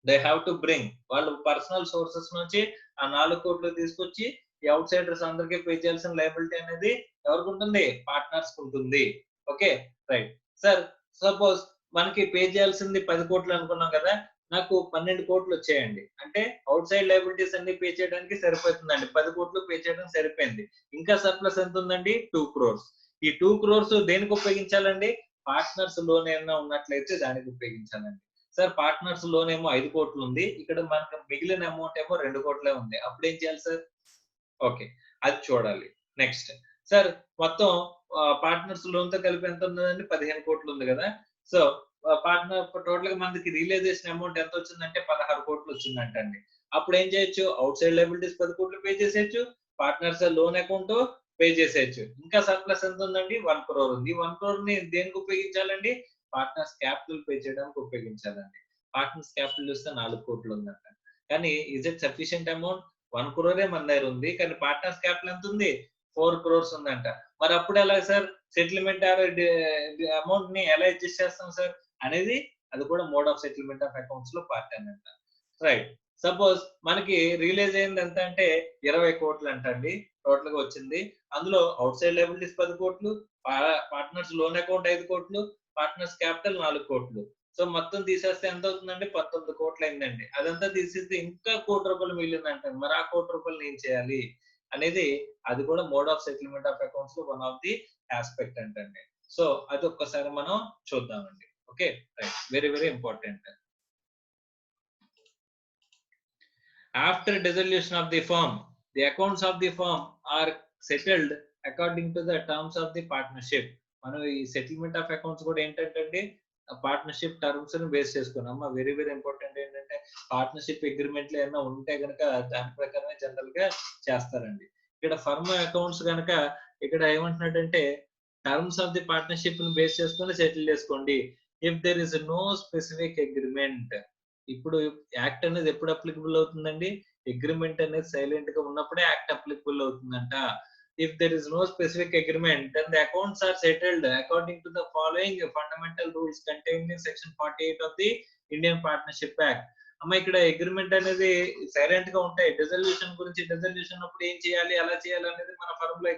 they have to bring వాళ్ళు పర్సనల్ సోర్సెస్ నుంచి ఆ 4 కోట్లు తీసుకొచ్చి ఈ అవుట్ సైడర్స్ అందరికీ పే చేయాల్సిన లయబిలిటీ అనేది ఎవరికి ఉంటుంది, పార్ట్నర్స్ ఉంటుంది. Okay right. సార్ సపోజ్ మనకి పే చేయాల్సింది 10 కోట్లు అనుకున్నాం కదా, నాకు 12 కోట్లు వచ్చాయండి. అంటే అవుట్ సైడ్ లయబిలిటీస్ అన్ని పే చేయడానికి సరిపోతుందండి, 10 కోట్లు పే చేయడానికి సరిపోయింది. ఇంకా సర్ప్లస్ ఎంత ఉందండి, 2 crores. ఈ 2 crores దేనికి ఉపయోగించాలండి, పార్ట్నర్స్ లోన్ ఏమైనా ఉన్నట్లయితే దానికి ఉపయోగించాలండి. సార్ పార్ట్నర్స్ లోన్ ఏమో 5 కోట్లు ఉంది, ఇక్కడ మనకు మిగిలిన అమౌంట్ ఏమో 2 కోట్లే ఉంది. అప్పుడు ఏం చేయాలి సార్, ఓకే అది చూడాలి. నెక్స్ట్ సార్ మొత్తం పార్ట్నర్స్ లోన్ తో కలిపి ఎంత ఉందండి, 15 కోట్లు ఉంది కదా. సో పార్ట్నర్ టోటల్ గా మనకి రియలైజేషన్ అమౌంట్ ఎంత వచ్చిందంటే 16 కోట్లు వచ్చిందంట అండి. అప్పుడు ఏం చేయొచ్చు, అవుట్ సైడ్ లయబిలిటీస్ 10 కోట్లు పే చేసేయచ్చు, పార్ట్నర్స్ లోన్ అకౌంట్ పే చేసేయచ్చు. ఇంకా సర్ప్లస్ ఎంత ఉందండి, 1 crore ఉంది. 1 crore ని దేనికి ఉపయోగించాలండి, పార్ట్నర్స్ క్యాపిటల్ పే చేయడానికి ఉపయోగించాలండి. పార్ట్నర్స్ క్యాపిటల్ చూస్తే 4 కోట్లు ఉందంట. కానీ is it sufficient amount, 1 crore మన దగ్గర ఉంది, కానీ పార్ట్నర్స్ క్యాపిటల్ ఎంత ఉంది, 4 crores ఉందంట. మరి అప్పుడు ఎలా సార్ సెటిల్మెంట్ అమౌంట్ ని ఎలా అడ్జస్ట్ చేస్తాం సార్ అనేది, అది కూడా mode of settlement of accounts లో పార్ట్ అనంట. రైట్. సపోజ్ మనకి రియలైజ్ అయింది ఎంత అంటే 20 కోట్లు అంటండి టోటల్ గా వచ్చింది. అందులో అవుట్ సైడ్ లయబిలిటీస్ 10 కోట్లు, పార్ట్నర్స్ లోన్ అకౌంట్ 5 కోట్లు, పార్ట్నర్స్ క్యాపిటల్ 4 కోట్లు. సో మొత్తం తీసేస్తే ఎంత అవుతుందండి, 19 కోట్లు అయిందండి. అదంతా తీసేస్తే ఇంకా 1 కోటి రూపాయలు మిగిలిందంట. మరి ఆ 1 కోటి రూపాయలు ఏం చేయాలి అనేది, అది కూడా mode of settlement of accounts లో వన్ ఆఫ్ ది ఆస్పెక్ట్ అంటండి. సో అది ఒక్కసారి మనం చూద్దామండి. Okay right, very very important. After dissolution of the firm, the accounts of the firm are settled according to the terms of the partnership. మనం ఈ settlement of accounts కూడా ఏంటంటే partnership terms ని బేస్ చేసుకున్నాం. వెరీ వెరీ ఇంపార్టెంట్ ఏంటంటే partnership అగ్రిమెంట్లు ఏమైనా ఉంటే కనుక దాని ప్రకారమే జనరల్ గా చేస్తారండి. ఇక్కడ ఫర్మ్ అకౌంట్స్ కనుక ఇక్కడ ఏమంటున్నాడంటే టర్మ్స్ ఆఫ్ ది పార్ట్నర్షిప్ ని బేస్ చేసుకొని సెటిల్ చేసుకోండి. If there is no specific agreement, ఇప్పుడు యాక్ట్ అనేది ఎప్పుడు అప్లికబుల్ అవుతుందండి, అగ్రిమెంట్ అనేది సైలెంట్ గా ఉన్నప్పుడే యాక్ట్ అప్లికబుల్ అవుతుందంట. If there is no specific agreement then the accounts are settled according to the following fundamental rules contained in section 48 of the Indian partnership act. అమ్మ ఇక్కడ agreement అనేది silent గా ఉంటాయి. Dissolution గురించి, dissolution అప్పుడు ఏం చేయాలి, ఎలా చేయాలి అనేది మన ఫర్మ్ లో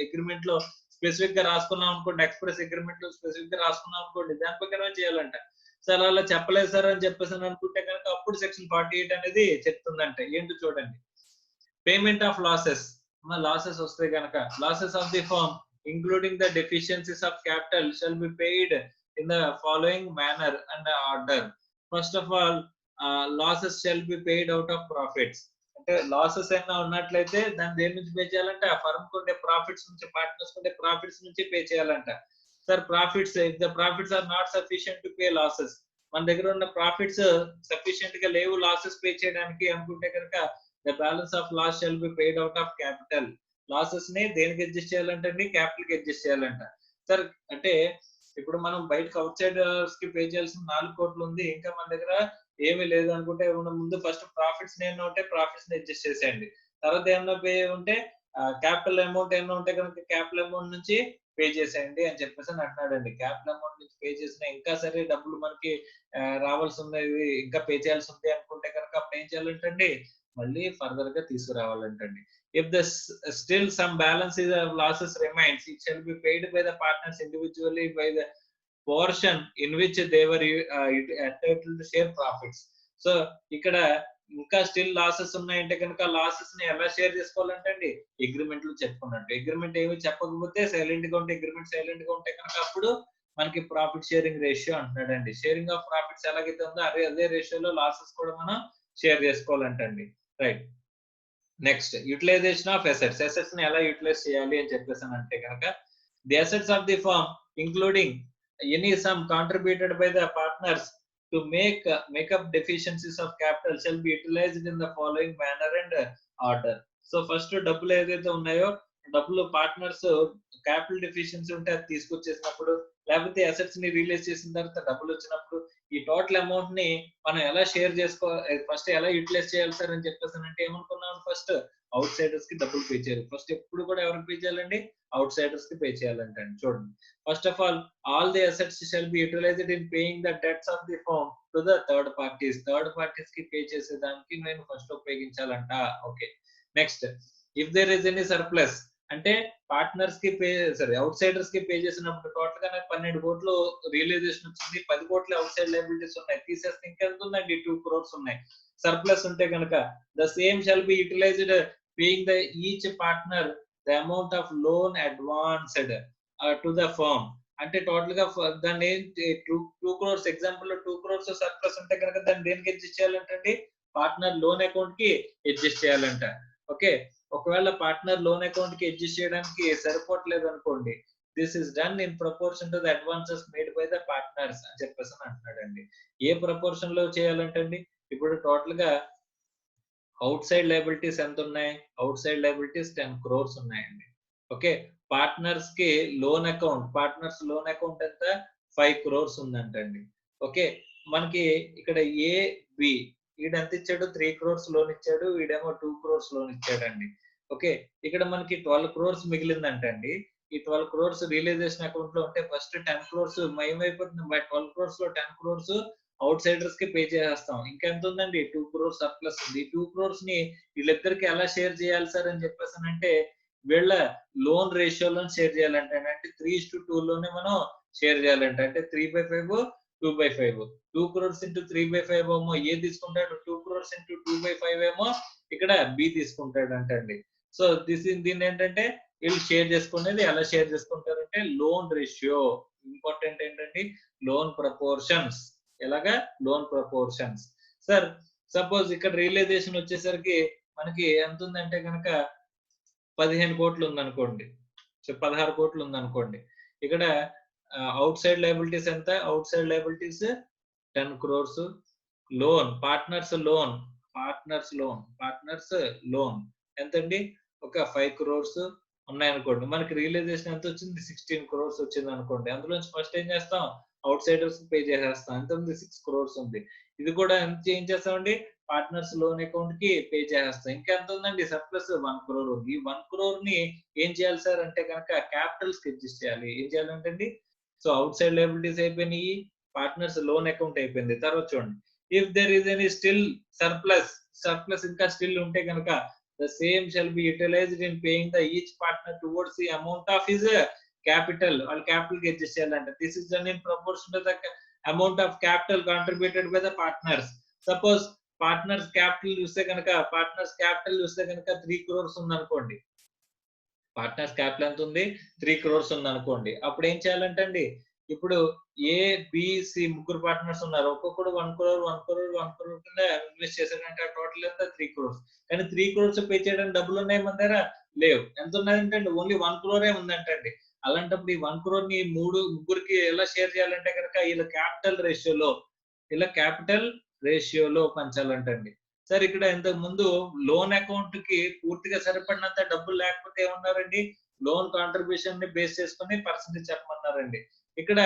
అగ్రిమెంట్ లో స్పెసిఫిక్ గా రాసుకున్నాం అనుకోండి, ఎక్స్ప్రెస్ అగ్రిమెంట్ లో స్పెసిఫిక్ గా రాసుకున్నాం అనుకోండి, దాని ప్రకారమే చేయాలంట. సార్ అలా చెప్పలేదు సార్ అని చెప్పేసి అనుకుంటే కనుక అప్పుడు సెక్షన్ 48 అనేది చెప్తుందంట. ఏంటో చూడండి, పేమెంట్ ఆఫ్ లాసెస్, లాసెస్ వస్తే కనుక losses of the firm including the deficiencies of capital shall be paid in the following manner and order. First of all losses shall be paid out of profits. అంటే losses ఏమైనా ఉన్నట్లయితే దాన్ని దేని నుంచి pay చేయాలంటే ఆ ఫర్మ్ కుండే profits నుంచి, పార్ట్నర్స్ కుండే ప్రాఫిట్స్ నుంచి పే చేయాలంట. Sir profits, if the profits are not sufficient to pay losses, మన దగ్గర ఉన్న ప్రాఫిట్స్ సఫిషియెంట్ గా లేవు లాసెస్ పే చేయడానికి అనుకుంటే కనుక the balance of loss shall be paid out of capital. Losses ని దేనికి అడ్జస్ట్ చేయాలంటే క్యాపిటల్ కి అడ్జస్ట్ చేయాలంట. సార్ అంటే ఇప్పుడు మనం బయటకు అవుట్ సైడర్స్ కి పే చేయాల్సిన 4 కోట్లు ఉంది, ఇంకా మన దగ్గర ఏమీ లేదు అనుకుంటే మనం ముందు ఫస్ట్ ప్రాఫిట్స్ ఏమైనా ఉంటే ప్రాఫిట్స్ ని అడ్జస్ట్ చేసేయండి. తర్వాత ఏమన్నా పే ఉంటే క్యాపిటల్ అమౌంట్ ఏమన్నా ఉంటే కనుక క్యాపిటల్ అమౌంట్ నుంచి పే చేసేయండి అని చెప్పేసి అని అంటున్నాడండి. క్యాపిటల్ అమౌంట్ నుంచి పే చేసినా ఇంకా సరే డబ్బులు మనకి రావాల్సి ఉన్నది, ఇంకా పే చేయాల్సి ఉంది అనుకుంటే కనుక అప్పుడు ఏం చేయాలంటండి, మళ్ళీ ఫర్దర్ గా తీసుకురావాలంటండి. If the still some balance is losses remains, it shall be paid by the partners individually by the portion in which they were entitled to share profits. So ఇక్కడ ఇంకా స్టిల్ లాసెస్ ఉన్నాయంటే కనుక losses ని ఎలా share చేసుకోవాలంటే అండి, agreement లో చెప్పుకున్నట్టు. అగ్రిమెంట్ ఏమి చెప్పకపోతే సైలెంట్ గా ఉంటే, అగ్రిమెంట్ సైలెంట్ గా ఉంటే కనుక అప్పుడు మనకి ప్రాఫిట్ షేరింగ్ రేషియో అంటున్నాడండి. షేరింగ్ ఆఫ్ ప్రాఫిట్స్ ఎలాగైతే ఉందో అదే రేషియోలో లాసెస్ కూడా మనం షేర్ చేసుకోవాలంటండి. Right. Next, utilization of assets. Assets ని ఎలా యూటిలైజ్ చేయాలి అని చెప్పేసి అంటే కనుక, the assets of the firm including any sum contributed by the partners to make up deficiencies of capital shall be utilized in the following manner and order. So first డబ్బులు ఏదైతే ఉన్నాయో, డబ్బులు పార్ట్నర్స్ క్యాపిటల్ డెఫిషియన్సీ ఉంటే అది తీసుకొచ్చేసినప్పుడు, లేకపోతే assets ని release చేసిన తర్వాత డబ్బులు వచ్చినప్పుడు ఈ టోటల్ అమౌంట్ ని మనం ఎలా షేర్ ఫస్ట్ ఎలా యూటిలైజ్ చేయాలి సార్ అని చెప్పేసి అంటే ఏమనుకున్నాం, ఫస్ట్ అవుట్ సైడర్స్ కి డబ్బులు పే చేయాలి. ఫస్ట్ ఎప్పుడు కూడా ఎవరికి పే చేయాలండి, అవుట్ సైడర్స్ కి పే చేయాలంటండి. చూడండి, first of all the assets shall be utilized in paying the debts of the firm to the third parties. Third parties కి పే చేసేదానికి నేను ఫస్ట్ ఉపయోగించాలంట. Okay. Next, if there is any surplus, అంటే partners కి pay outsiders కి pay చేసినప్పుడు total గా నాకు 12 కోట్లు రియలైజేషన్ వచ్చింది, 10 కోట్లు అవుట్ సైడ్ లయబిలిటీస్ ఉన్నాయి, తీసేస్తే ఇంకెంత ఉందండి, 2 crores ఉన్నాయి. సర్ప్లస్ ఉంటే కనుక the same shall be utilised paying the each partner the amount of loan advanced to the firm. అంటే టోటల్ గా దాన్ని ఏంటి 2 crores, ఎగ్జాంపుల్ లో 2 crores సర్ప్లస్ ఉంటే కనుక దాన్ని దేనికి అడ్జస్ట్ చేయాలంటే పార్ట్నర్ లోన్ అకౌంట్ కి అడ్జస్ట్ చేయాలంట. ఓకే. ఒకవేళ పార్ట్నర్ లోన్ అకౌంట్ కి అడ్జస్ట్ చేయడానికి సరిపోవట్లేదు అనుకోండి, this is done in proportion to the advances made by the partners అని చెప్పేసి అంటున్నాడండి. ఏ ప్రపోర్షన్ లో చేయాలంటండి, ఇప్పుడు టోటల్ గా అవుట్ సైడ్ లయబిలిటీస్ ఎంత ఉన్నాయి, అవుట్ సైడ్ లయబిలిటీస్ 10 crores ఉన్నాయండి. ఓకే. పార్ట్నర్స్ కి పార్ట్నర్స్ లోన్ అకౌంట్ ఎంత 5 crores ఉందంటండి. ఓకే. మనకి ఇక్కడ ఏ బి, వీడు ఎంత ఇచ్చాడు, 3 crores లోన్ ఇచ్చాడు, వీడేమో 2 crores లోన్ ఇచ్చాడండి. ఓకే. ఇక్కడ మనకి 12 crores మిగిలిందంటండి. ఈ 12 crores రియలైజేషన్ అకౌంట్ లో ఉంటే ఫస్ట్ 10 crores ఏమైపోతుంది, 12 crores లో 10 crores అవుట్ సైడర్స్ కి పే చేసేస్తాం. ఇంకెంత ఉందండి, 2 crores సర్ప్లస్ ఉంది. 2 crores ని వీళ్ళిద్దరికి ఎలా షేర్ చేయాలి సార్ అని చెప్పేసి అంటే వీళ్ళ లోన్ రేషియోలో షేర్ చేయాలంటే, అంటే 3:2 లోనే మనం షేర్ చేయాలంటే, అంటే 3/5 2/5. 2 crores into 3/5 ఏమో ఏ తీసుకుంటాడు, 2 crores into 2/5 ఏమో ఇక్కడ బి తీసుకుంటాడు అంటండి. సో దీన్ని ఏంటంటే వీళ్ళు షేర్ చేసుకునేది ఎలా షేర్ చేసుకుంటారంటే లోన్ రేషియో. ఇంపార్టెంట్ ఏంటంటే లోన్ ప్రపోర్షన్స్. ఎలాగా, లోన్ ప్రపోర్షన్స్. సార్ సపోజ్ ఇక్కడ రియలైజేషన్ వచ్చేసరికి మనకి ఎంత ఉందంటే కనుక 15 కోట్లు ఉందనుకోండి, 16 కోట్లు ఉందనుకోండి. ఇక్కడ అవుట్ సైడ్ లయబిలిటీస్ ఎంత, out side liabilities 10 crores. Loan partners loan ఎంతండి, ఒక 5 crores ఉన్నాయనుకోండి. మనకి రియలైజేషన్ ఎంత వచ్చింది, 16 crores వచ్చింది అనుకోండి. అందులోంచి ఫస్ట్ ఏం చేస్తాం, అవుట్ సైడర్స్ పే చేసేస్తాం. ఎంత ఉంది, 6 crores ఉంది. ఇది కూడా ఎంత ఏం చేస్తామండి, పార్ట్నర్స్ లోన్ అకౌంట్ కి పే చేస్తాం. ఇంకెంత ఉందండి, సర్ప్లస్ 1 crore ఉంది. ఈ 1 crore ని ఏం చేయాలి సార్ అంటే కనుక క్యాపిటల్స్ కి అడ్జస్ట్ చేయాలి. ఏం చేయాలంటే అండి, సో అవుట్ సైడ్ లయబిలిటీస్ అయిపోయినాయి, పార్ట్నర్స్ లోన్ అకౌంట్ అయిపోయింది. తర్వాత చూడండి, if there is any still surplus ఇంకా స్టిల్ ఉంటే కనుక the same shall be utilized in paying the each partner towards the amount of his capital. All capital కి adjust చేయాలంటే this is done in proportion to the amount of capital contributed by the partners. Suppose partners capital చూస్తే కనుక 3 crores ఉందనుకోండి. Partners capital ఎంత ఉంది, 3 crores ఉందనుకోండి. అప్పుడు ఏం చేయాలంటే అండి, ఇప్పుడు ఏ బిసి ముగ్గురు పార్ట్నర్స్ ఉన్నారు, ఒక్కొక్కడు 1 crore కింద ఇన్వెస్ట్ చేశారంటే టోటల్ ఎంత 3 crores. కానీ 3 crores పే చేయడానికి డబ్బులు ఉన్నాయి మన దగ్గర, లేవు. ఎంత ఉన్నాయంటే ఓన్లీ 1 crore ఉందంటండి. అలాంటప్పుడు ఈ 1 crore ని ముగ్గురికి ఎలా షేర్ చేయాలంటే కనుక వీళ్ళ క్యాపిటల్ రేషియోలో పంచాలంటండి. సార్ ఇక్కడ ఇంతకు ముందు లోన్ అకౌంట్ కి పూర్తిగా సరిపడినంత డబ్బులు లేకపోతే ఏమన్నారండి, లోన్ కాంట్రిబ్యూషన్ ని బేస్ చేసుకుని పర్సెంటేజ్ చెప్పమన్నారండి. ఇక్కడ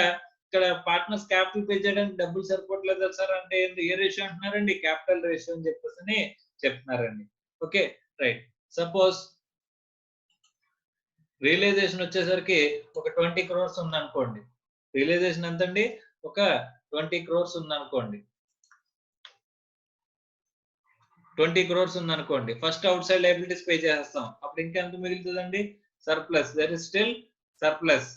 పార్ట్నర్స్ క్యాపిటల్ పే చేయడానికి డబ్బులు సరిపోవట్లేదు సార్ అంటే ఏ రేషియో అంటున్నారండి? క్యాపిటల్ రేషియో అని చెప్పేసి చెప్తున్నారండి. Okay, right. సపోజ్ రియలైజేషన్ వచ్చేసరికి ఒక 20 crores ఉందనుకోండి. రియలైజేషన్ ఎంతండి? ఒక 20 crores ఉందనుకోండి. 20 crores ఉందనుకోండి. First outside liabilities pay చేసేస్తాం. అప్పుడు ఇంకా ఎంత మిగులుతుందండి? Surplus. That is still surplus.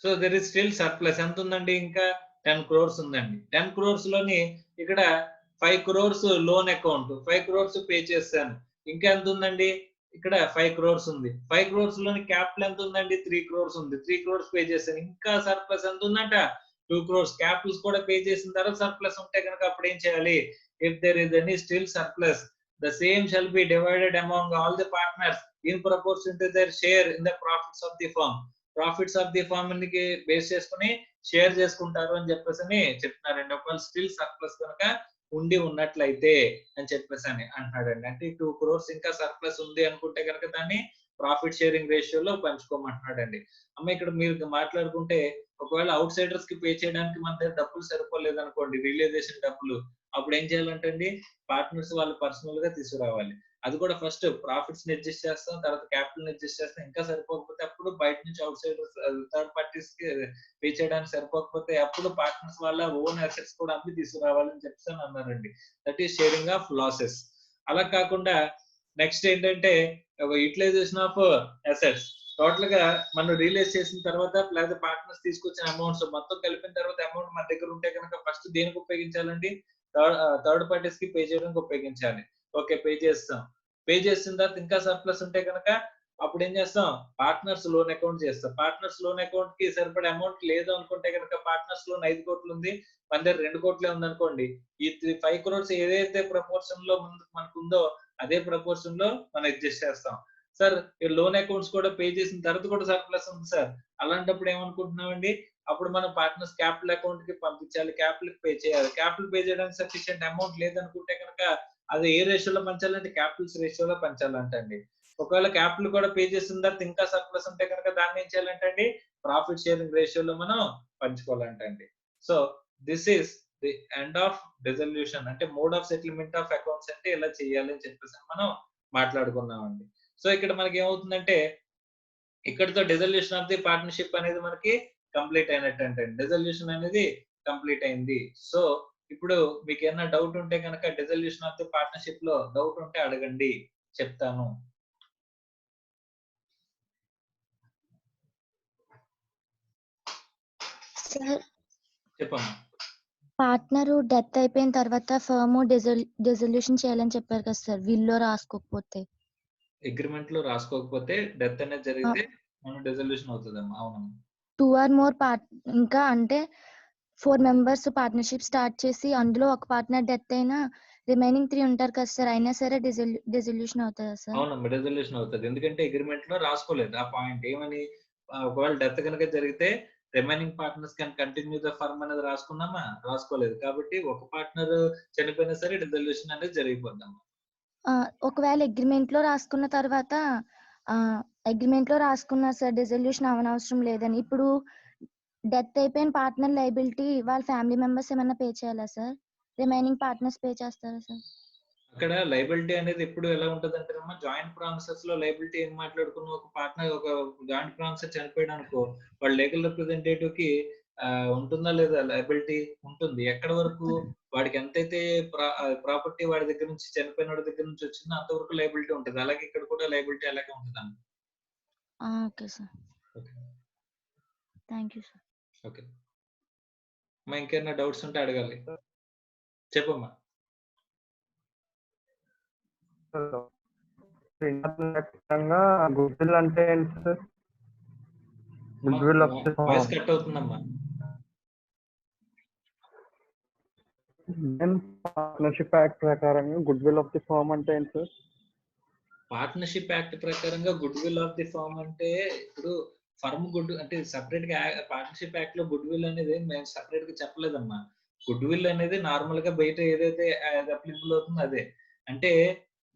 So there is still surplus. ఎంత ఉందండి? ఇంకా 10 crores ఉందండి. 10 crores లోని ఇక్కడ 5 crores loan account, 5 crores pay చేశాను. ఇంకా ఎంత ఉందండి? ఇక్కడ 5 crores ఉంది. 5 crores లోని క్యాపిటల్ ఎంత ఉందండి? 3 crores ఉంది. 3 crores పే చేశాను. ఇంకా సర్ప్లస్ ఎంత ఉందంట? 2 crores. క్యాపిటల్స్ కూడా పే చేసిన తర్వాత సర్ప్లస్ ఉంటే కనుక అప్పుడు ఏం చేయాలి? If there is any still surplus, the same shall be divided among all the partners in proportion to their share in the profits of the firm. Profits of the firm కి base చేసుకుని share చేసుకుంటారు అని చెప్పేసి చెప్తున్నారండి. ఒకవేళ still surplus కనుక ఉండి ఉన్నట్లయితే అని చెప్పేసి అంటున్నాడండి. అంటే 2 crores ఇంకా సర్ప్లస్ ఉంది అనుకుంటే కనుక దాన్ని ప్రాఫిట్ షేరింగ్ రేషియోలో పంచుకోమంటున్నాడండి. అమ్మ ఇక్కడ మీరు మాట్లాడుకుంటే ఒకవేళ అవుట్ సైడర్స్ కి పే చేయడానికి మన దగ్గర డబ్బులు సరిపోలేదు అనుకోండి, రియలైజేషన్ డబ్బులు, అప్పుడు ఏం చేయాలంటే అండి పార్ట్నర్స్ వాళ్ళు పర్సనల్ గా తీసుకురావాలి. అది కూడా ఫస్ట్ ప్రాఫిట్స్ ని అడ్జస్ట్ చేస్తాం, తర్వాత క్యాపిటల్ ని అడ్జస్ట్ చేస్తాం. ఇంకా సరిపోకపోతే అప్పుడు బయట నుంచి అవుట్ సైడర్స్ థర్డ్ పార్టీస్ కి పే చేయడానికి సరిపోకపోతే అప్పుడు పార్ట్నర్స్ వాళ్ళ ఓన్ అసెట్స్ కూడా అమ్మి తీసుకురావాలని చెప్పేసి అన్నారండి. That is sharing of losses. అలా కాకుండా నెక్స్ట్ ఏంటంటే యూటిలైజేషన్ ఆఫ్ అసెట్స్. టోటల్ గా మనం రియలైజ్ చేసిన తర్వాత లేదా పార్ట్నర్స్ తీసుకొచ్చిన అమౌంట్స్ మొత్తం కలిపిన తర్వాత అమౌంట్ మన దగ్గర ఉంటే కనుక ఫస్ట్ దేనికి ఉపయోగించాలండి? థర్డ్ పార్టీస్ కి పే చేయడానికి ఉపయోగించాలి. ఓకే, పే చేస్తాం. పే చేసిన తర్వాత ఇంకా సర్ప్లస్ ఉంటే కనుక అప్పుడు ఏం చేస్తాం? పార్ట్నర్స్ లోన్ అకౌంట్ చేస్తాం. పార్ట్నర్స్ లోన్ అకౌంట్ కి సరిపడే అమౌంట్ లేదు అనుకుంటే కనుక పార్ట్నర్స్ లోన్ 5 కోట్లు ఉంది, మన దగ్గర 2 కోట్లే ఉంది అనుకోండి, ఈ 5 crores ఏదైతే ప్రపోర్షన్ లో మనకు ఉందో అదే ప్రపోర్షన్ లో మనం అడ్జస్ట్ చేస్తాం. సార్ ఈ లోన్ అకౌంట్స్ కూడా పే చేసిన తర్వాత కూడా సర్ప్లస్ ఉంది సార్, అలాంటప్పుడు ఏమనుకుంటున్నామండి? అప్పుడు మనం పార్ట్నర్స్ క్యాపిటల్ అకౌంట్ కి పంపించాలి, క్యాపిటల్ పే చేయాలి. క్యాపిటల్ పే చేయడానికి సఫిషియెంట్ అమౌంట్ లేదనుకుంటే కనుక అది ఏ రేషియోలో పంచాలంటే క్యాపిటల్స్ రేషియోలో పంచాలంట అండి. ఒకవేళ క్యాపిటల్ కూడా పే చేసిన తర్వాత ఇంకా సర్ప్లస్ ఉంటే కనుక దాన్ని ఏం చేయాలంటే అండి ప్రాఫిట్ షేరింగ్ రేషియోలో మనం పంచుకోవాలంట అండి. So this is the end of dissolution. అంటే mode of settlement of accounts అంటే ఇలా చేయాలి అని చెప్పేసి మనం మాట్లాడుకున్నామండి. సో ఇక్కడ మనకి ఏమవుతుందంటే ఇక్కడితో డిజల్యూషన్ ఆఫ్ ది పార్ట్నర్షిప్ అనేది మనకి కంప్లీట్ అయినట్టు అంటే డిజల్యూషన్ అనేది కంప్లీట్ అయింది. సో ఇప్పుడు మీకు ఏమైనా డౌట్ ఉంటే కనుక డిజల్యూషన్ ఆఫ్ ది పార్ట్నర్షిప్ లో డౌట్ ఉంటే అడగండి, చెప్తాను. చెప్పమ్మా. పార్ట్నర్ డెత్ అయిపోయిన తర్వాత ఫర్మ్ డిజల్యూషన్ చేయాలని చెప్పారు కదా సార్, విల్లో రాసుకోకపోతే, అగ్రిమెంట్ లో రాసుకోకపోతే డెత్ అనేది జరిగితే మనం డిజల్యూషన్ అవుతుందమ్మా. అవునమ్మా. 2 or more ఇంకా అంటే 4 members పార్ట్నర్షిప్ స్టార్ట్ చేసి అందులో ఒక పార్ట్నర్ డెత్ అయినా రిమైనింగ్ 3 ఉంటారు కదా సార్, అయినా సరే డిజల్యూషన్ అవుతుందా సార్? అవునమ్మా, డిజల్యూషన్ అవుతుంది. ఎందుకంటే అగ్రిమెంట్ లో రాసుకోలేదు ఆ పాయింట్. ఏమని? ఒకవేళ డెత్ కనుక జరిగితే remaining partners can continue the firm అనేది రాసుకున్నామా? రాసుకోలేదు. కాబట్టి ఒక పార్ట్నర్ చనిపోయినా సరే డిజల్యూషన్ అనేది జరిగిపోద్దమ్మా. ఒకవేళ అగ్రిమెంట్ లో రాసుకున్న తర్వాత అగ్రిమెంట్ లో రాసుకున్నారు సార్ డిజల్యూషన్ అవనవసరం లేదని, ఇప్పుడు డెత్ అయిపోయిన పార్ట్నర్ లయబిలిటీ వాళ్ళ ఫ్యామిలీ మెంబర్స్ ఏమైనా పే చేయాలా సార్? రిమైనింగ్ పార్ట్నర్స్ పే చేస్తారా సార్? అక్కడ లయబిలిటీ అనేది ఎప్పుడు ఎలా ఉంటదంటే జాయింట్ ప్రామిసెస్ లో లయబిలిటీ ఏం మాట్లాడుకున్న ఒక పార్ట్నర్ ఒక జాయింట్ ప్రామిసెస్ చనిపోయాడు అనుకో, వాళ్ళ లీగల్ రిప్రజెంటేటివ్ కి ఉంటుందా లేదా? లయబిలిటీ ఉంటుంది. ఎక్కడ వరకు వాడికి ఎంతైతే ప్రాపర్టీ వాడి దగ్గర నుంచి చనిపోయిన వాడి దగ్గర నుంచి వచ్చిందో అంతవరకు లయబిలిటీ ఉంటుంది. అలాగే ఇక్కడ కూడా లయబిలిటీ అలాగే ఉంటుంది. Okay sir, thank you sir. Okay అమ్మా, ఇంకేమైనా డౌట్స్ ఉంటే అడగాలి, చెప్పమ్మా. గుడ్ విల్ అంటే ఏంటి సార్? Goodwill of the voice cut అవుతుందమ్మా. పార్ట్నర్షిప్ యాక్ట్ ప్రకారంగా goodwill of the firm అంటే ఏంటి సార్? పార్ట్నర్షిప్ యాక్ట్ ప్రకారంగా goodwill of the firm అంటే ఇప్పుడు ఫర్మ్ గుడ్ అంటే సపరేట్ గా పార్ట్నర్షిప్ యాక్ట్ లో గుడ్ విల్ అనేది మేము సపరేట్ గా చెప్పలేదమ్మా. గుడ్ విల్ అనేది నార్మల్ గా బయట ఏదైతే అప్లికబుల్ అవుతుందో అదే. అంటే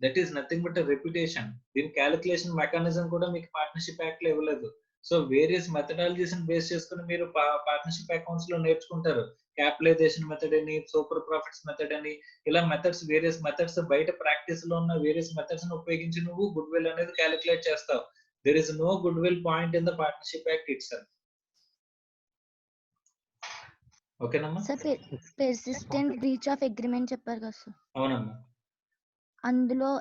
that is nothing but reputation. దీని క్యాలిక్యులేషన్ మెకానిజం కూడా మీకు పార్ట్నర్షిప్ యాక్ట్ లో ఇవ్వలేదు. సో వేరియస్ మెథడాలజీస్ బేస్ చేసుకుని మీరు పార్ట్నర్షిప్ అకౌంట్స్ లో నేర్చుకుంటారు. క్యాపిటలైజేషన్ మెథడ్ అని, సూపర్ ప్రాఫిట్స్ మెథడ్ అని, ఇలా మెథడ్స్, వేరియస్ మెథడ్స్, బయట ప్రాక్టీస్ లో ఉన్న వేరియస్ మెథడ్స్ ఉపయోగించి నువ్వు గుడ్ విల్ అనేది క్యాలిక్యులేట్ చేస్తావు. There is no goodwill point in the partnership act itself. ఓకేనమ్మా? Sir persistent breach of agreement చెప్పారు కదా సార్, అవునమ్మా. అందులో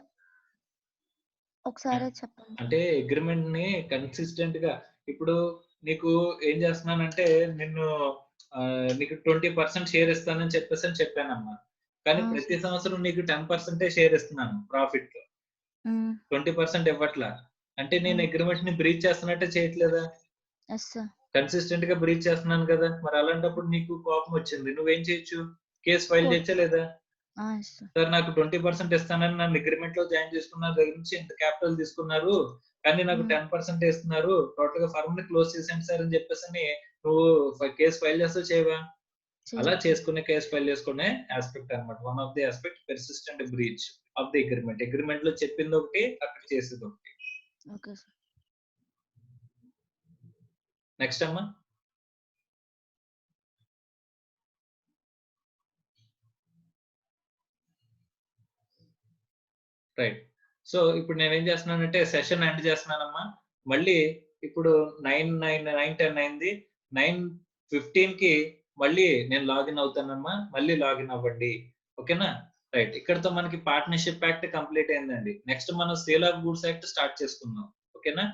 ఒకసారి చెప్పండి. అంటే అగ్రిమెంట్ ని కన్సిస్టెంట్ గా, ఇప్పుడు నీకు ఏం చేస్తున్నానంటే నిన్ను నీకు 20% షేర్ ఇస్తానని చెప్పేసి అని చెప్పానమ్మా. కానీ ప్రతి సంవత్సరం నీకు 10% షేర్ ఇస్తున్నాను ప్రాఫిట్ లో, 20% ఇవ్వట్లా. అంటే నేను అగ్రిమెంట్ ని బ్రీచ్ చేస్తున్నట్టే చేయట్లేదా? కన్సిస్టెంట్ గా బ్రీచ్ చేస్తున్నాను కదా. మరి అలాంటప్పుడు నీకు కోపం వచ్చింది, నువ్వేం చేయొచ్చు? కేసు ఫైల్ చేయొచ్చా లేదా? సార్ నాకు 20% ఇస్తానని నన్ను అగ్రిమెంట్ లో జాయిన్ చేసుకున్నారు, దగ్గర నుంచి ఇంత క్యాపిటల్ తీసుకున్నారు, కానీ నాకు 10% ఇస్తున్నారు, టోటల్ గా ఫర్మ్ ని క్లోజ్ చేసేయండి సార్ అని చెప్పేసి నువ్వు కేసు ఫైల్ చేస్తావు, చేయవా? అలా చేసుకునే కేసు ఫైల్ చేసుకునే ఆస్పెక్ట్ అన్నమాట. One of the aspect persistent breach of the agreement. Agreement లో చెప్పింది ఒకటి, అక్కడ చేసేది ఒకటి. నెక్స్ట్ అమ్మా. రైట్. సో ఇప్పుడు నేనేం చేస్తున్నానంటే సెషన్ ఎండ్ చేస్తున్నానమ్మా. మళ్ళీ ఇప్పుడు 9:10 అయింది. 9:15 కి మళ్ళీ నేను లాగిన్ అవుతానమ్మా. మళ్ళీ లాగిన్ అవ్వండి, ఓకేనా? రైట్. ఇక్కడతో మనకి పార్ట్నర్షిప్ యాక్ట్ కంప్లీట్ అయిందండి. నెక్స్ట్ మనం sale of goods act start చేసుకుందాం, ఓకేనా?